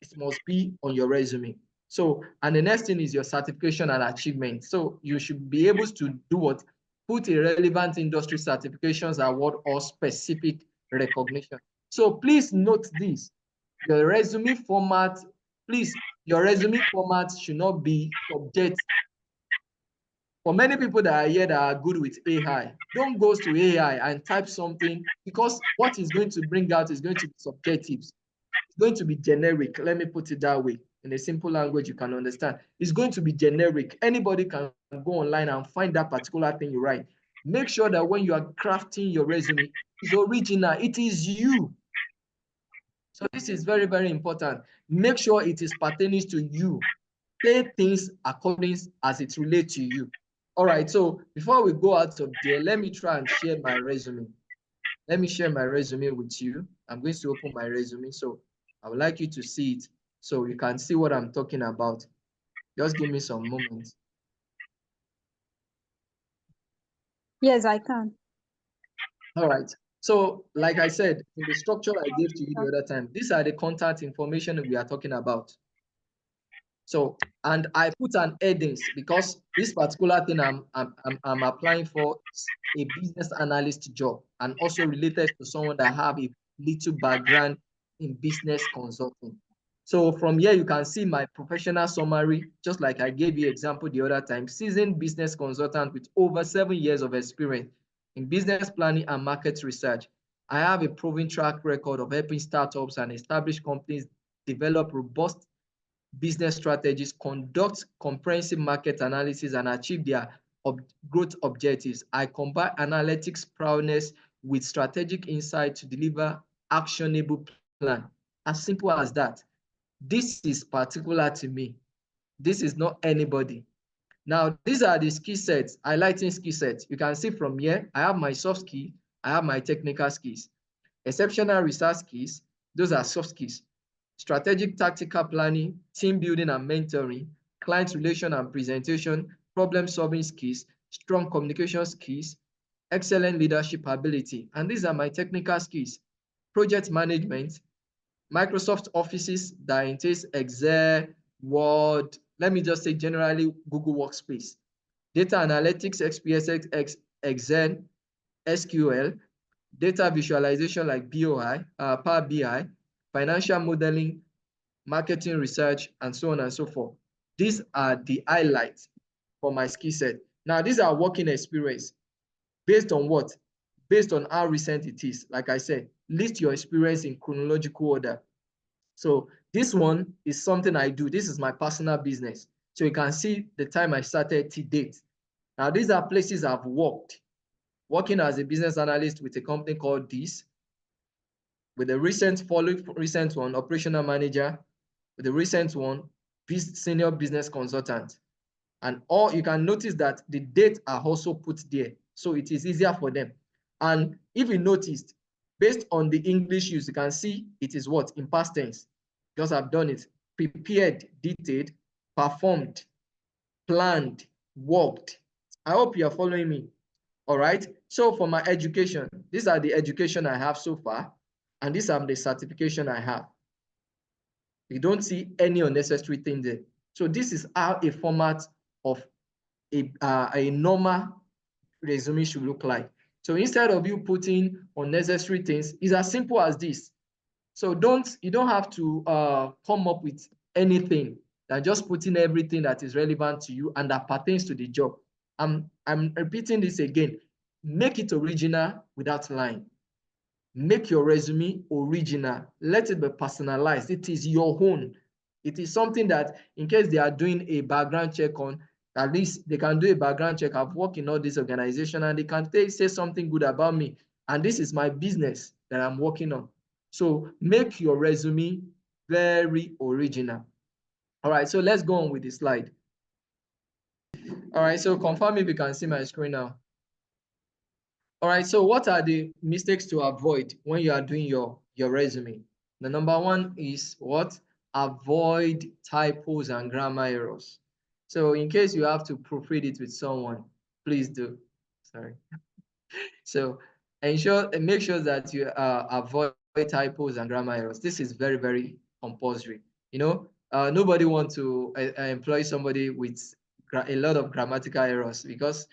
it must be on your resume. So, and the next thing is your certification and achievement. So you should be able to do what? Put a relevant industry certifications award or specific recognition. So please note this, your resume format, please, your resume format should not be subject. For many people that are here that are good with AI, don't go to AI and type something because what is going to bring out is going to be subjective. It's going to be generic. Let me put it that way in a simple language you can understand. It's going to be generic. Anybody can go online and find that particular thing you write. Make sure that when you are crafting your resume, it's original. It is you. So this is very, very important. Make sure it is pertaining to you. Say things according as it relates to you. All right, so before we go out of there, let me try and share my resume. Let me share my resume with you. I'm going to open my resume. So I would like you to see it so you can see what I'm talking about. Just give me some moments. Yes, I can. All right. So like I said, in the structure I gave to you the other time, these are the contact information we are talking about. So, and I put an headings because this particular thing I'm applying for is a business analyst job and also related to someone that have a little background in business consulting. So from here, you can see my professional summary, just like I gave you example the other time, seasoned business consultant with over 7 years of experience in business planning and market research. I have a proven track record of helping startups and established companies develop robust business strategies, conduct comprehensive market analysis, and achieve their growth objectives. I combine analytics prowess with strategic insight to deliver actionable plan. As simple as that. This is particular to me. This is not anybody. Now, these are the skill sets, highlighting skill sets. You can see from here, I have my soft skill, I have my technical skills. Exceptional research skills, those are soft skills. Strategic tactical planning, team building and mentoring, client relation and presentation, problem solving skills, strong communication skills, excellent leadership ability. And these are my technical skills. Project management, Microsoft Offices that entails Excel, Word, let me just say generally Google Workspace. Data analytics, XPSX, Excel, SQL, data visualization like BOI, Power BI, financial modeling, marketing research, and so on and so forth. These are the highlights for my skill set. Now, these are working experience. Based on what? Based on how recent it is. Like I said, list your experience in chronological order. So this one is something I do. This is my personal business. So you can see the time I started to date. Now, these are places I've worked. Working as a business analyst with a company called This, with the recent one, operational manager, with the recent one, senior business consultant. And all you can notice that the dates are also put there. So it is easier for them. And if you noticed, based on the English use, you can see it is what? In past tense. Because I've done it. Prepared, detailed, performed, planned, worked. I hope you are following me. All right. So for my education, these are the education I have so far, and these are the certification I have. You don't see any unnecessary thing there. So this is how a format of a normal resume should look like. So instead of you putting unnecessary things, it's as simple as this. So you don't have to come up with anything. Than just putting everything that is relevant to you and that pertains to the job. I'm repeating this again. Make it original without lying. Make your resume original. Let it be personalized. It is your own. It is something that in case they are doing a background check on, at least they can do a background check. I've worked in all this organization and they can say something good about me. And this is my business that I'm working on. So make your resume very original. All right, so let's go on with the slide. All right, so confirm if you can see my screen now. All right, so what are the mistakes to avoid when you are doing your resume? The number one is what? Avoid typos and grammar errors. So in case you have to proofread it with someone, please do. Sorry. So make sure that you avoid typos and grammar errors. This is very, very compulsory. You know, nobody wants to employ somebody with a lot of grammatical errors because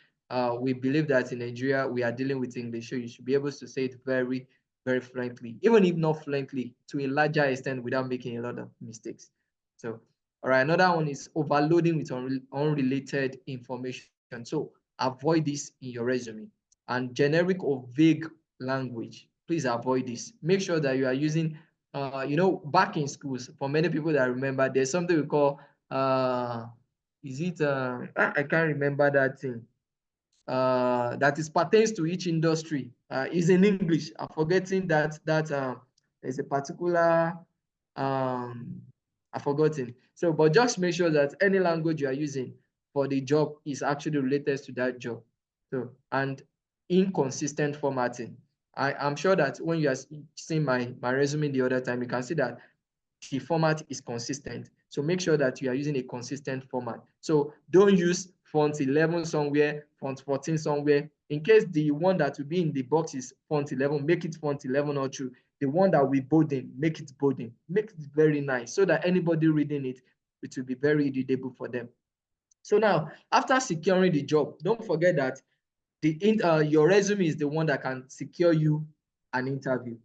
we believe that in Nigeria we are dealing with English, so you should be able to say it very, very fluently, even if not fluently, to a larger extent without making a lot of mistakes. So, all right, another one is overloading with unrelated information. So avoid this in your resume. And generic or vague language, please avoid this. Make sure that you are using, back in schools, for many people that remember, there's something we call, I can't remember that thing. That is pertains to each industry. Is in English. I'm forgetting that there's a particular I've forgotten. So, but just make sure that any language you are using for the job is actually related to that job. So, and inconsistent formatting. I'm sure that when you are seeing my resume the other time, you can see that the format is consistent. So make sure that you are using a consistent format. So don't use font 11 somewhere, font 14 somewhere. In case the one that will be in the box is font 11, make it font 11 or 2. The one that will be bolding, make it bolding. Make it very nice so that anybody reading it, it will be very readable for them. So now, after securing the job, don't forget that your resume is the one that can secure you an interview.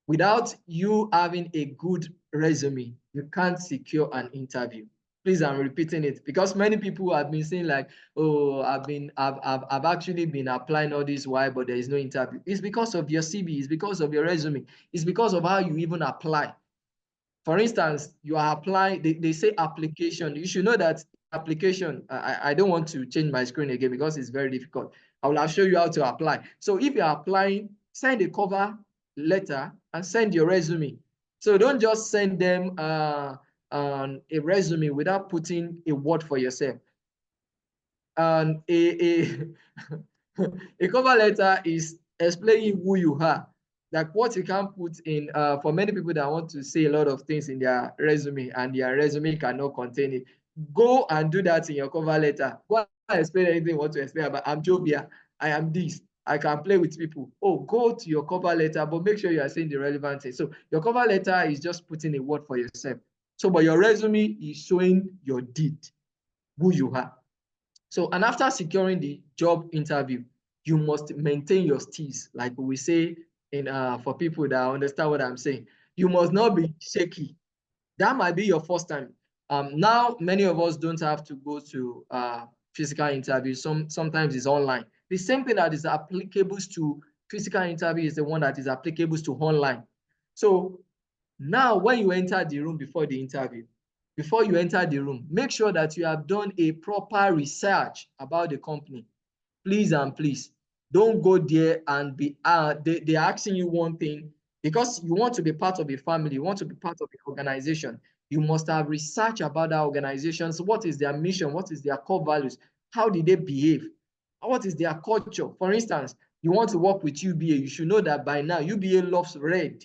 Without you having a good resume, you can't secure an interview. Please, I'm repeating it because many people have been saying like, oh, I've actually been applying all this while, but there is no interview. It's because of your CV, it's because of your resume, it's because of how you even apply. For instance, you are applying, they say application. You should know that application, I don't want to change my screen again because it's very difficult. I will show you how to apply. So if you're applying, send a cover letter and send your resume. So don't just send them a resume without putting a word for yourself. And a cover letter is explaining who you are, like what you can put in. For many people that want to say a lot of things in their resume and their resume cannot contain it, go and do that in your cover letter. Go and explain anything you want to explain about. I'm jovial, I am this, I can play with people. Oh, go to your cover letter, but make sure you are saying the relevant thing. So your cover letter is just putting a word for yourself. So, but your resume is showing your deed, who you are. So, and after securing the job interview, you must maintain your steez, like we say in for people that understand what I'm saying. You must not be shaky. That might be your first time. Now many of us don't have to go to physical interviews. Sometimes it's online. The same thing that is applicable to physical interview is the one that is applicable to online. So now, when you enter the room before the interview, before you enter the room, make sure that you have done a proper research about the company. Please and please, don't go there and be they're asking you one thing because you want to be part of a family, you want to be part of an organization. You must have research about that organization. So what is their mission? What is their core values? How did they behave? What is their culture? For instance, you want to work with UBA, you should know that by now UBA loves red.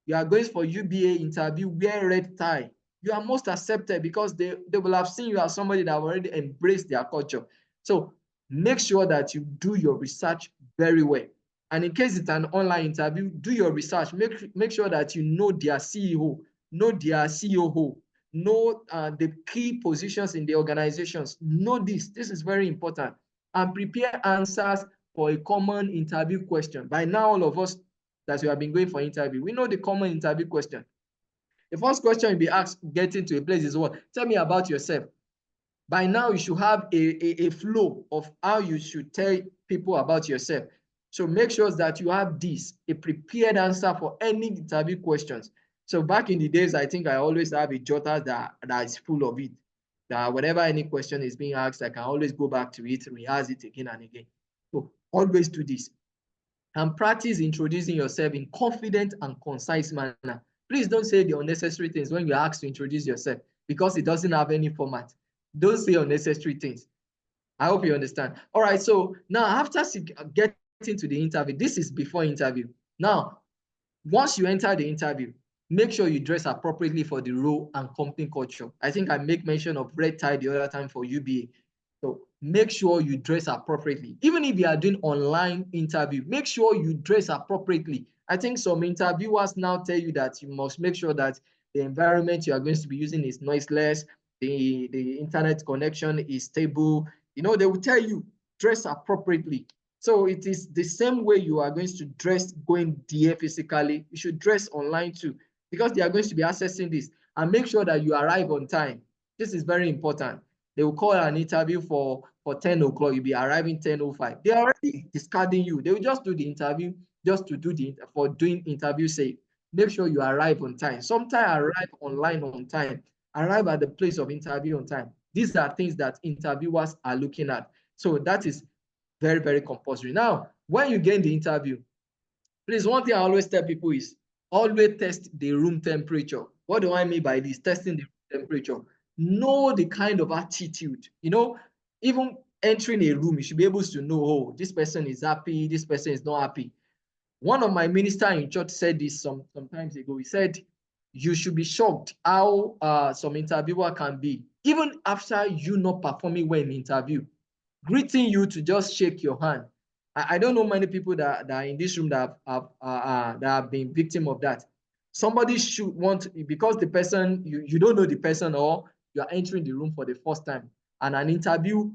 You are going for UBA interview, wear red tie. You are most accepted because they will have seen you as somebody that already embraced their culture. So make sure that you do your research very well. And in case it's an online interview, do your research. Make sure that you know their CEO, know their COO, know the key positions in the organizations. Know this. This is very important. And prepare answers for a common interview question. By now, all of us that we have been going for interview, we know the common interview question. The first question you'll be asked getting to a place is what? Tell me about yourself. By now, you should have a flow of how you should tell people about yourself. So make sure that you have this, a prepared answer for any interview questions. So back in the days, I think I always have a jotter that is full of it. That whenever any question is being asked, I can always go back to it, rehearse it again and again. So always do this. And practice introducing yourself in confident and concise manner. Please don't say the unnecessary things when you're asked to introduce yourself because it doesn't have any format. Don't say unnecessary things. I hope you understand. All right, so now after getting to the interview, this is before interview. Now, once you enter the interview, make sure you dress appropriately for the role and company culture. I think I make mention of red tie the other time for UBA. So make sure you dress appropriately. Even if you are doing online interview, make sure you dress appropriately. I think some interviewers now tell you that you must make sure that the environment you are going to be using is noiseless, the internet connection is stable. You know, they will tell you dress appropriately. So it is the same way you are going to dress going there physically. You should dress online too, because they are going to be accessing this. And make sure that you arrive on time. This is very important. They will call an interview for 10 o'clock. You'll be arriving 10:05. They are already discarding you. They will just do the interview just to do for doing interview safe. Make sure you arrive on time. Sometimes arrive online on time. Arrive at the place of interview on time. These are things that interviewers are looking at. So that is very, very compulsory. Now, when you get the interview, please, one thing I always tell people is always test the room temperature. What do I mean by this? Testing the room temperature. Know the kind of attitude. You know, even entering a room, you should be able to know, oh, this person is happy, this person is not happy. One of my ministers in church said this some times ago. He said, you should be shocked how some interviewer can be, even after you not performing well in interview, greeting you to just shake your hand. I don't know many people that are in this room that have been victim of that. Somebody should want, because the person, you don't know the person, or you are entering the room for the first time, and an interview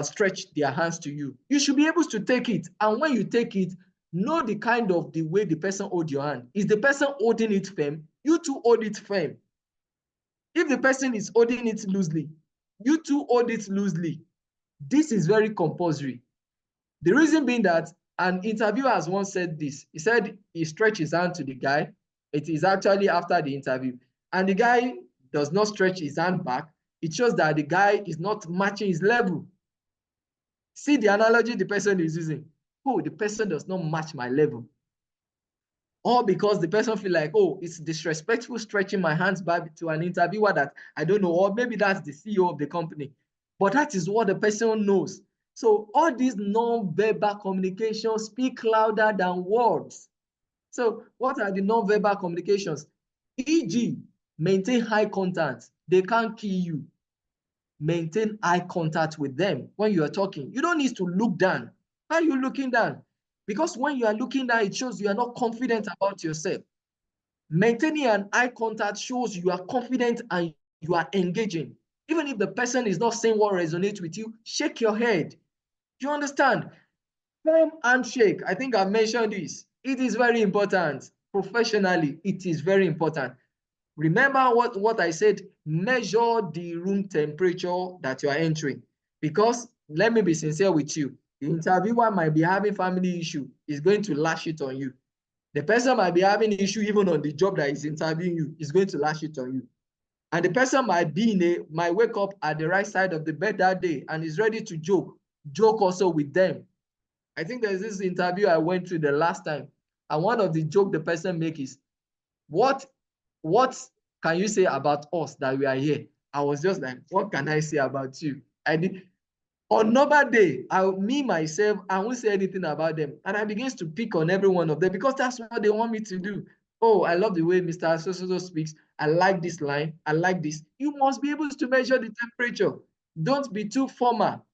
stretch their hands to you. You should be able to take it. And when you take it, know the kind of the way the person hold your hand. Is the person holding it firm? You too hold it firm. If the person is holding it loosely, you too hold it loosely. This is very compulsory. The reason being that an interviewer has once said this. He said he stretched his hand to the guy. It is actually after the interview. And the guy does not stretch his hand back. It shows that the guy is not matching his level. See the analogy the person is using. Oh, the person does not match my level. Or because the person feel like, oh, it's disrespectful stretching my hands back to an interviewer that I don't know, or maybe that's the CEO of the company. But that is what the person knows. So all these non-verbal communications speak louder than words. So what are the non-verbal communications? E.g., maintain eye contact. They can't kill you. Maintain eye contact with them when you are talking. You don't need to look down. How are you looking down? Because when you are looking down, it shows you are not confident about yourself. Maintaining an eye contact shows you are confident and you are engaging. Even if the person is not saying what resonates with you, shake your head. Do you understand? Firm handshake. I think I've mentioned this. It is very important. Professionally, it is very important. Remember what I said, measure the room temperature that you are entering. Because let me be sincere with you, the interviewer might be having family issue, is going to lash it on you. The person might be having an issue even on the job that is interviewing you, is going to lash it on you. And the person might wake up at the right side of the bed that day and is ready to joke also with them. I think there's this interview I went through the last time, and one of the joke the person make is, what can you say about us that we are here? I was just like, what can I say about you? On normal day, me myself, I won't say anything about them. And I begins to pick on every one of them because that's what they want me to do. Oh, I love the way Mr. So speaks. I like this line. I like this. You must be able to measure the temperature. Don't be too formal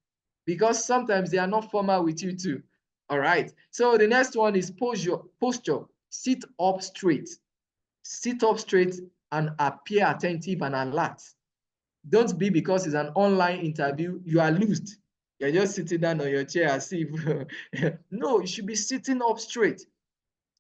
because sometimes they are not formal with you too. All right. So the next one is posture. Posture. Sit up straight. Sit up straight and appear attentive and alert. Don't be because it's an online interview, you are loosed. You're just sitting down on your chair as if, no, you should be sitting up straight.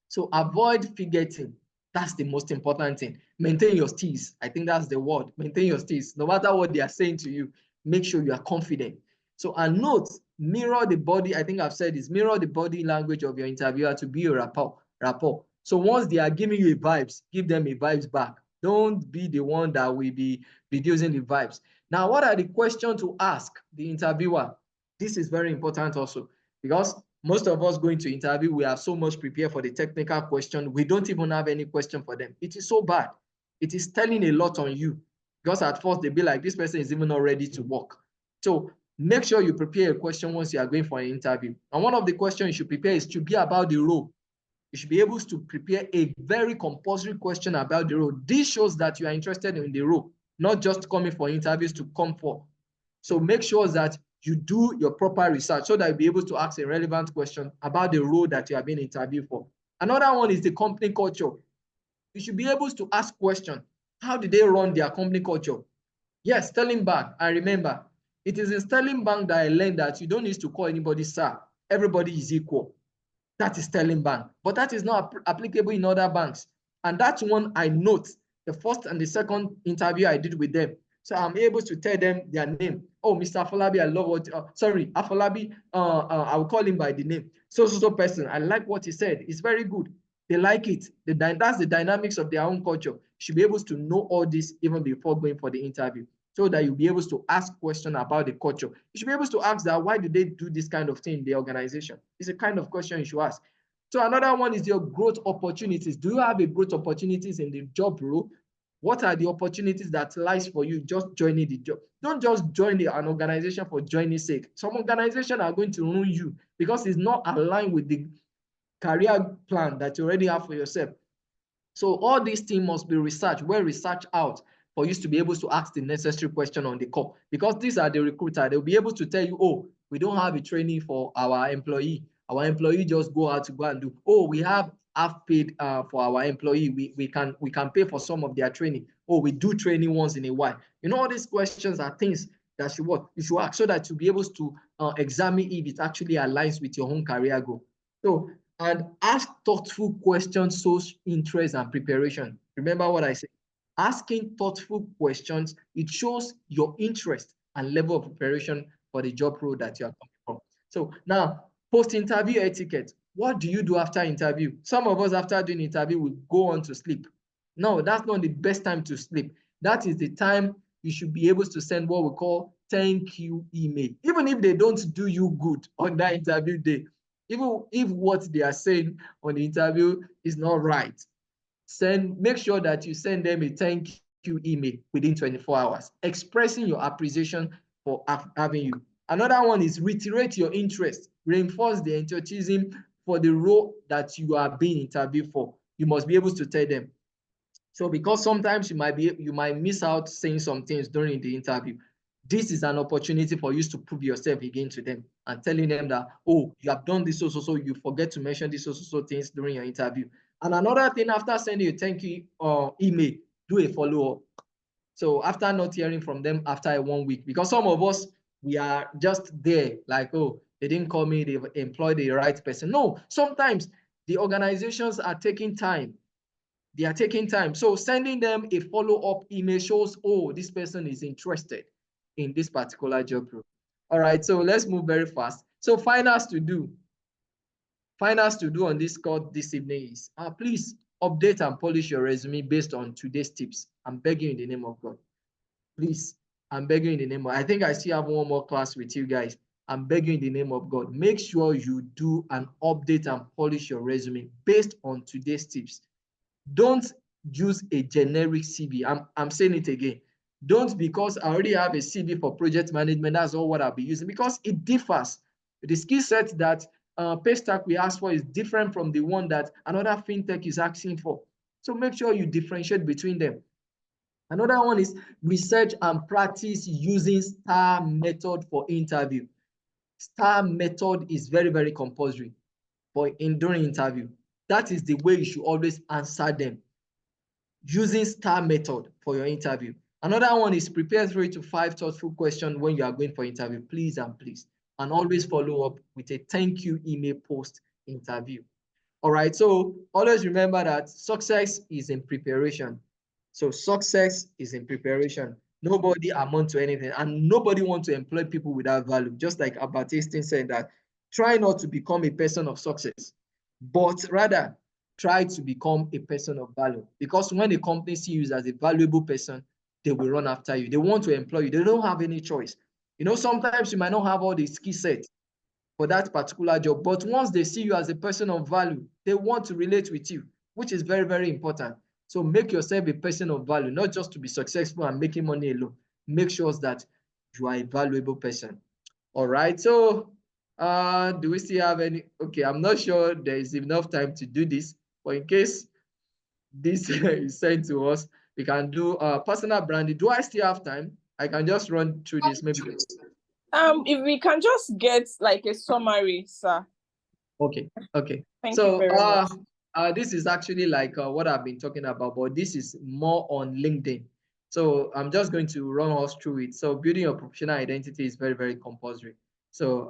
So avoid forgetting. That's the most important thing. Maintain your steez. I think that's the word. Maintain your steez. No matter what they are saying to you, make sure you are confident. So, and note, mirror the body. I think I've said this. Mirror the body language of your interviewer to be a rapport. So once they are giving you a vibes, give them a vibes back. Don't be the one that will be reducing the vibes. Now, what are the questions to ask the interviewer? This is very important also because most of us going to interview, we are so much prepared for the technical question. We don't even have any question for them. It is so bad. It is telling a lot on you because at first they'll be like, this person is even not ready to work. So make sure you prepare a question once you are going for an interview. And one of the questions you should prepare is to be about the role. You should be able to prepare a very compulsory question about the role. This shows that you are interested in the role, not just coming for interviews to come for. So make sure that you do your proper research so that you'll be able to ask a relevant question about the role that you are being interviewed for. Another one is the company culture. You should be able to ask questions. How do they run their company culture? Yes, Sterling Bank. I remember. It is in Sterling Bank that I learned that you don't need to call anybody sir. Everybody is equal. That is Sterling Bank. But that is not applicable in other banks. And that's one I note the first and the second interview I did with them. So I'm able to tell them their name. Oh, Mr. Afolabi, I love what, sorry, Afolabi, I will call him by the name. So person, I like what he said. It's very good. They like it. That's the dynamics of their own culture. You should be able to know all this even before going for the interview so that you'll be able to ask questions about the culture. You should be able to ask that, why do they do this kind of thing in the organization? It's a kind of question you should ask. So another one is your growth opportunities. Do you have a growth opportunities in the job role? What are the opportunities that lies for you just joining the job? Don't just join an organization for joining sake. Some organizations are going to ruin you because it's not aligned with the career plan that you already have for yourself. So all these things must be researched, well researched out for you to be able to ask the necessary question on the call. Because these are the recruiter, they'll be able to tell you, oh, we don't have a training for our employee. Our employee just go out to go and do. Oh, we have half paid for our employee. We can pay for some of their training. Oh, we do training once in a while. You know, all these questions are things that you should ask so that you'll be able to examine if it actually aligns with your own career goal. So and ask thoughtful questions shows interest and preparation. Remember what I said. Asking thoughtful questions, it shows your interest and level of preparation for the job role that you are coming from. So now, post-interview etiquette. What do you do after interview? Some of us, after doing interview, will go on to sleep. No, that's not the best time to sleep. That is the time you should be able to send what we call thank you email. Even if they don't do you good on that interview day, even if what they are saying on the interview is not right, make sure that you send them a thank you email within 24 hours, expressing your appreciation for having you. Another one is reiterate your interest, reinforce the enthusiasm for the role that you are being interviewed for. You must be able to tell them. So because sometimes you might miss out saying some things during the interview. This is an opportunity for you to prove yourself again to them and telling them that, oh, you have done this so you forget to mention this so things during your interview. And another thing, after sending a thank you email, do a follow-up. So after not hearing from them after 1 week, because some of us, we are just there like, oh, they didn't call me, they employed the right person. No, sometimes the organizations are taking time. They are taking time. So sending them a follow-up email shows, oh, this person is interested in this particular job role. All right, so let's move very fast. So finals to do. Finals to do on this call this evening is, please update and polish your resume based on today's tips. I'm begging you in the name of God. Please, I'm begging you in the name of, I think I still have one more class with you guys. I'm begging you in the name of God. Make sure you do an update and polish your resume based on today's tips. Don't use a generic CV. I'm saying it again. Don't because I already have a CV for project management, that's all what I'll be using, because it differs. The skill set that Paystack we ask for is different from the one that another fintech is asking for. So make sure you differentiate between them. Another one is research and practice using STAR method for interview. STAR method is very, very compulsory during interview. That is the way you should always answer them, using STAR method for your interview. Another one is prepare 3 to 5 thoughtful questions when you are going for interview, please and please. And always follow up with a thank you email post interview. All right, so always remember that success is in preparation. So success is in preparation. Nobody amount to anything, and nobody wants to employ people without value. Just like Albert Einstein said that, try not to become a person of success, but rather try to become a person of value. Because when a company sees you as a valuable person, they will run after you. They want to employ you. They don't have any choice. You know, sometimes you might not have all the skill sets for that particular job, but once they see you as a person of value, they want to relate with you, which is very, very important. So make yourself a person of value, not just to be successful and making money alone. Make sure that you are a valuable person. All right, so do we still have any? Okay, I'm not sure there is enough time to do this, but in case this is sent to us, we can do personal branding. Do I still have time? I can just run through this maybe. If we can just get like a summary, sir. Okay. Thank you So very much. this is actually like what I've been talking about, but this is more on LinkedIn. So I'm just going to run us through it. So building your professional identity is very, very compulsory. So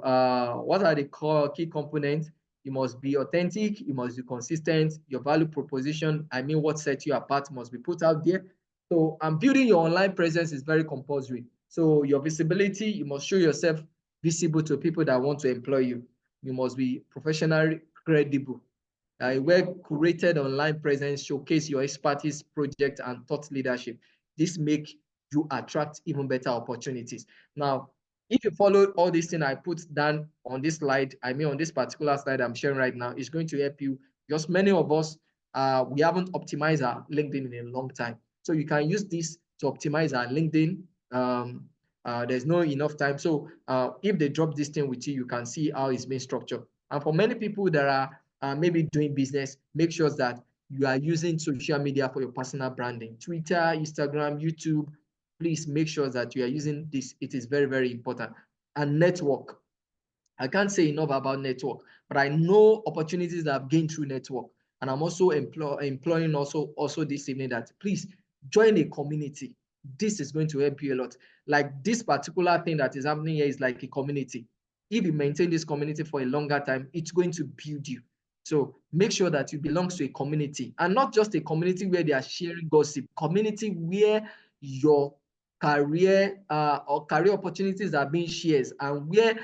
what are the key components? You must be authentic, you must be consistent, your value proposition, I mean what sets you apart, must be put out there. So building your online presence is very compulsory. So your visibility, you must show yourself visible to people that want to employ you. You must be professionally credible. A well-curated online presence showcase your expertise, project, and thought leadership. This make you attract even better opportunities. Now, if you follow all these things I put down on this slide, I mean on this particular slide I'm sharing right now, it's going to help you, because many of us, we haven't optimized our LinkedIn in a long time. So you can use this to optimize our LinkedIn. There's no enough time. So if they drop this thing with you, you can see how it's being structured. And for many people that are maybe doing business, make sure that you are using social media for your personal branding. Twitter, Instagram, YouTube, please make sure that you are using this. It is very, very important. And network. I can't say enough about network, but I know opportunities that I've gained through network. And I'm also employing also this evening that please join a community. This is going to help you a lot. Like this particular thing that is happening here is like a community. If you maintain this community for a longer time, it's going to build you. So make sure that you belong to a community, and not just a community where they are sharing gossip, community where your career or career opportunities are being shared, and where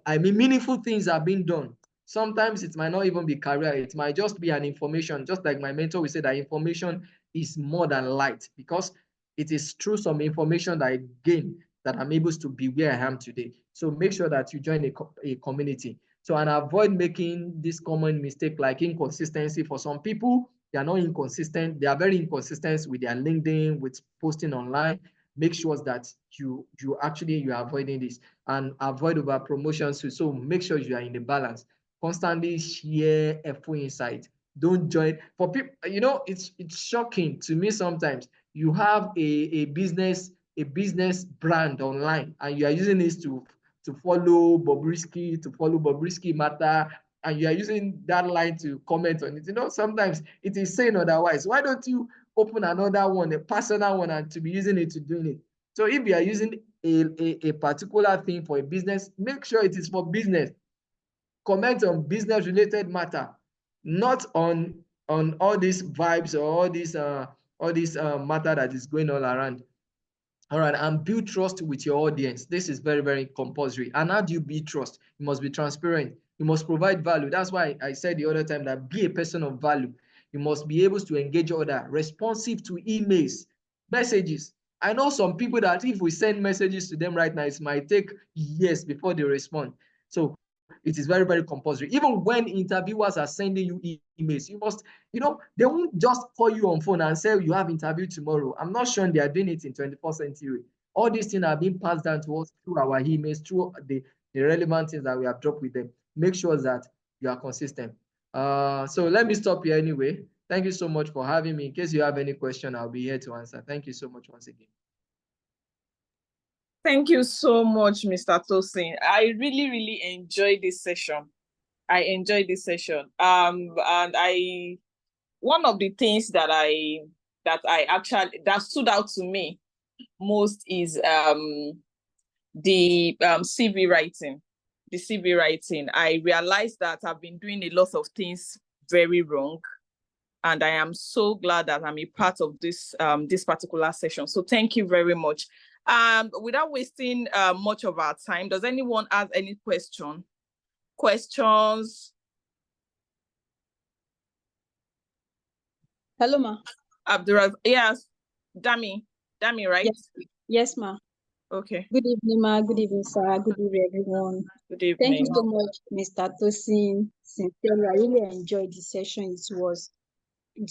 I mean meaningful things are being done. Sometimes it might not even be career, it might just be an information. Just like my mentor will say that information is more than light, because it is through some information that I gain that I'm able to be where I am today. So make sure that you join a community. So, and avoid making this common mistake like inconsistency. For some people, they are not inconsistent. They are very inconsistent with their LinkedIn, with posting online. Make sure that you are avoiding this, and avoid over promotions. So make sure you are in the balance. Constantly share a full insight. Don't join for people. You know, it's shocking to me sometimes. You have a business brand online, and you are using this to follow Bobrisky, Matter, and you are using that line to comment on it. You know, sometimes it is saying otherwise. Why don't you open another one, a personal one, and to be using it to doing it? So if you are using a particular thing for a business, make sure it is for business. Comment on business related matter, not on all these vibes or all this matter that is going all around. All right, and build trust with your audience. This is very, very compulsory. And how do you build trust? You must be transparent. You must provide value. That's why I said the other time that be a person of value. You must be able to engage others, responsive to emails, messages. I know some people that if we send messages to them right now, it might take years before they respond. So it is very, very compulsory. Even when interviewers are sending you emails, you must, they won't just call you on phone and say you have interview tomorrow. I'm not sure they are doing it in 21st century. All these things are being passed down to us through our emails, through the relevant things that we have dropped with them. Make sure that you are consistent. So let me stop here anyway. Thank you so much for having me. In case you have any question, I'll be here to answer. Thank you so much once again. Thank you so much, Mr. Tosin. I really, really enjoyed this session. I enjoyed this session. And one of the things that stood out to me most is the CV writing. The CV writing. I realized that I've been doing a lot of things very wrong, and I am so glad that I'm a part of this this particular session. So thank you very much. Without wasting much of our time, does anyone have any questions? Hello, ma. Abdurrahman, yes, Dami, right? Yes, ma. Okay. Good evening, ma. Good evening, sir. Good evening, everyone. Good evening. Thank you so much, Mr. Tosin. Sincerely, I really enjoyed the session. It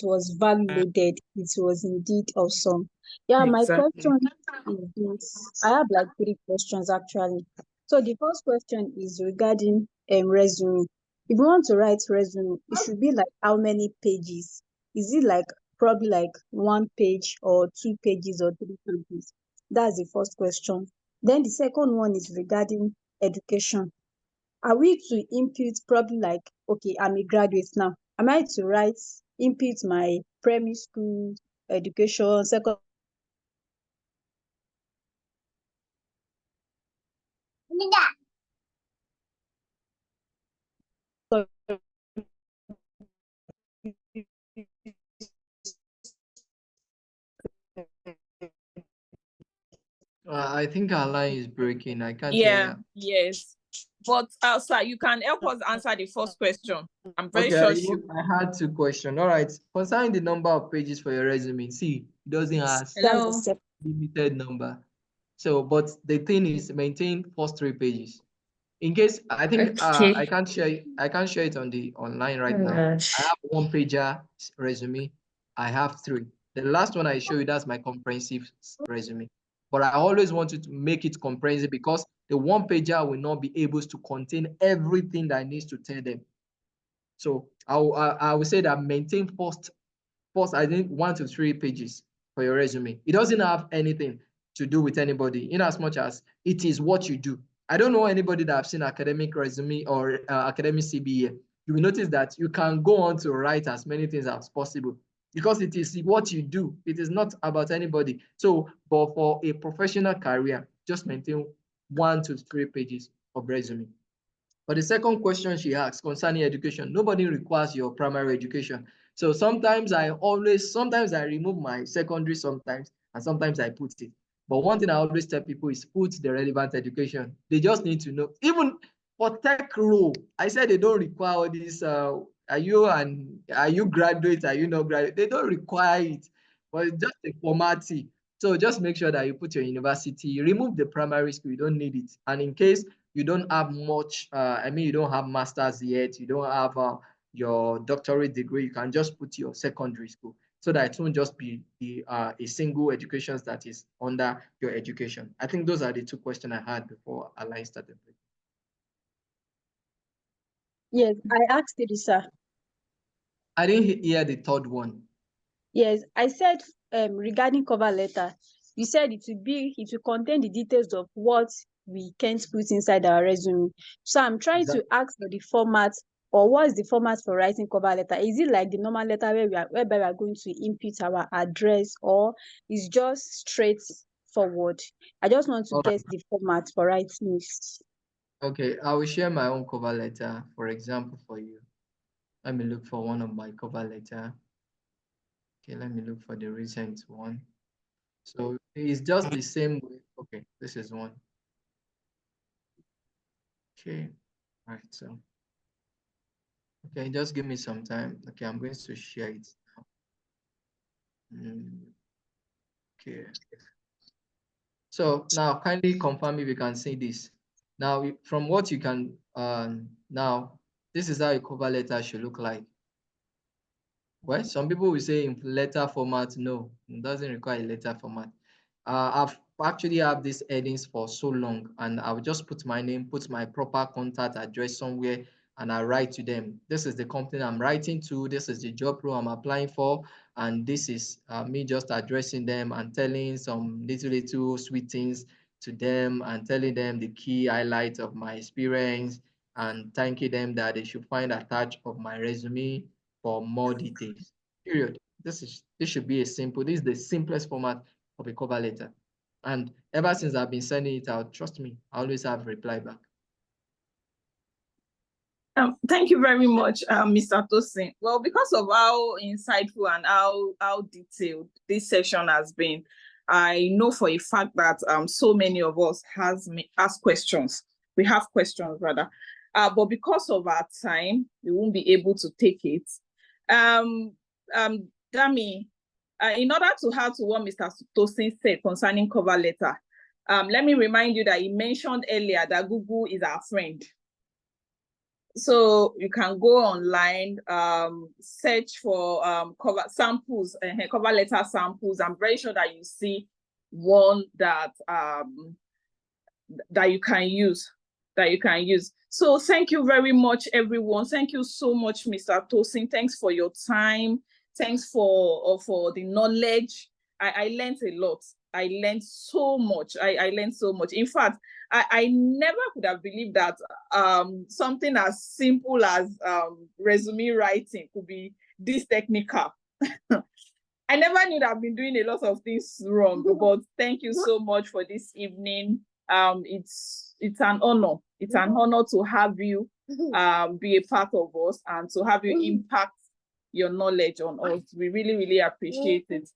was value-loaded. It was indeed awesome. Yeah, my question is this. I have like 3 questions actually. So the first question is regarding resume. If you want to write resume, it should be like how many pages? Is it like probably like 1 page or 2 pages or 3 pages? That's the first question. Then the second one is regarding education. Are we to input probably like, okay, I'm a graduate now. Am I to input my primary school education, second? I think our line is breaking. I can't hear you. Yes. But sir, you can help us answer the first question. I'm very Okay, sure I had 2 questions. All right. Concerning the number of pages for your resume, see, it doesn't have Hello. limited number. So, but the thing is, maintain first 3 pages. In case I think I can't share it on the online right now. I have 1 pager resume. I have 3. The last one I show you, that's my comprehensive resume. But I always wanted to make it comprehensive because the 1 pager will not be able to contain everything that needs to tell them. So I will say that maintain first, I think 1 to 3 pages for your resume. It doesn't have anything to do with anybody, in as much as it is what you do. I don't know anybody that have seen academic resume or academic CV. You will notice that you can go on to write as many things as possible because it is what you do. It is not about anybody. So, but for a professional career, just maintain 1 to 3 pages of resume. But the second question she asked concerning education, nobody requires your primary education. So sometimes I remove my secondary sometimes, and sometimes I put it. But one thing I always tell people is put the relevant education. They just need to know. Even for tech role, I said they don't require all this. Are you graduate? Are you not graduate? They don't require it, but it's just a formality. So just make sure that you put your university, remove the primary school, you don't need it. And in case you don't have much, you don't have masters yet, you don't have your doctorate degree, you can just put your secondary school so that it won't just be a single education that is under your education. I think those are the 2 questions I had before our line started. Yes, I asked it, sir. I didn't hear the third one. Yes, I said regarding cover letter, you said it will contain the details of what we can't put inside our resume. So I'm trying to ask for the format, or what is the format for writing cover letter? Is it like the normal letter whereby we are going to input our address, or is just straightforward? I just want to get the format for writing it. Okay, I will share my own cover letter, for example, for you. Let me look for one of my cover letter. Okay, let me look for the recent one. So it's just the same way. Okay, this is one. Okay, all right, so okay, just give me some time. Okay, I'm going to share it now. Okay. So now kindly confirm if you can see this. Now, from what you can Now, this is how a cover letter should look like. Well, some people will say in letter format. No, it doesn't require a letter format. I've actually have these headings for so long, and I'll just put my name, put my proper contact address somewhere, and I write to them. This is the company I'm writing to. This is the job role I'm applying for, and this is me just addressing them and telling some little sweet things to them and telling them the key highlights of my experience and thanking them that they should find attached of my resume for more details. Period. This should be a simple. This is the simplest format of a cover letter. And ever since I've been sending it out, trust me, I always have reply back. Thank you very much, Mr. Tosin. Well, because of how insightful and how detailed this session has been, I know for a fact that so many of us ask questions. We have questions rather, but because of our time, we won't be able to take it. Dami, in order to add to what Mr. Tosin said concerning cover letter, let me remind you that he mentioned earlier that Google is our friend. So you can go online, search for cover letter samples. I'm very sure that you see one that that you can use. So thank you very much, everyone. Thank you so much, Mr. Tosin. Thanks for your time. Thanks for the knowledge. I learned a lot. I learned so much. I learned so much. In fact, I never could have believed that something as simple as resume writing could be this technical. I never knew that I've been doing a lot of things wrong, but thank you so much for this evening. It's an honor. It's an honor to have you be a part of us and to have you impact your knowledge on us. We really, really appreciate it.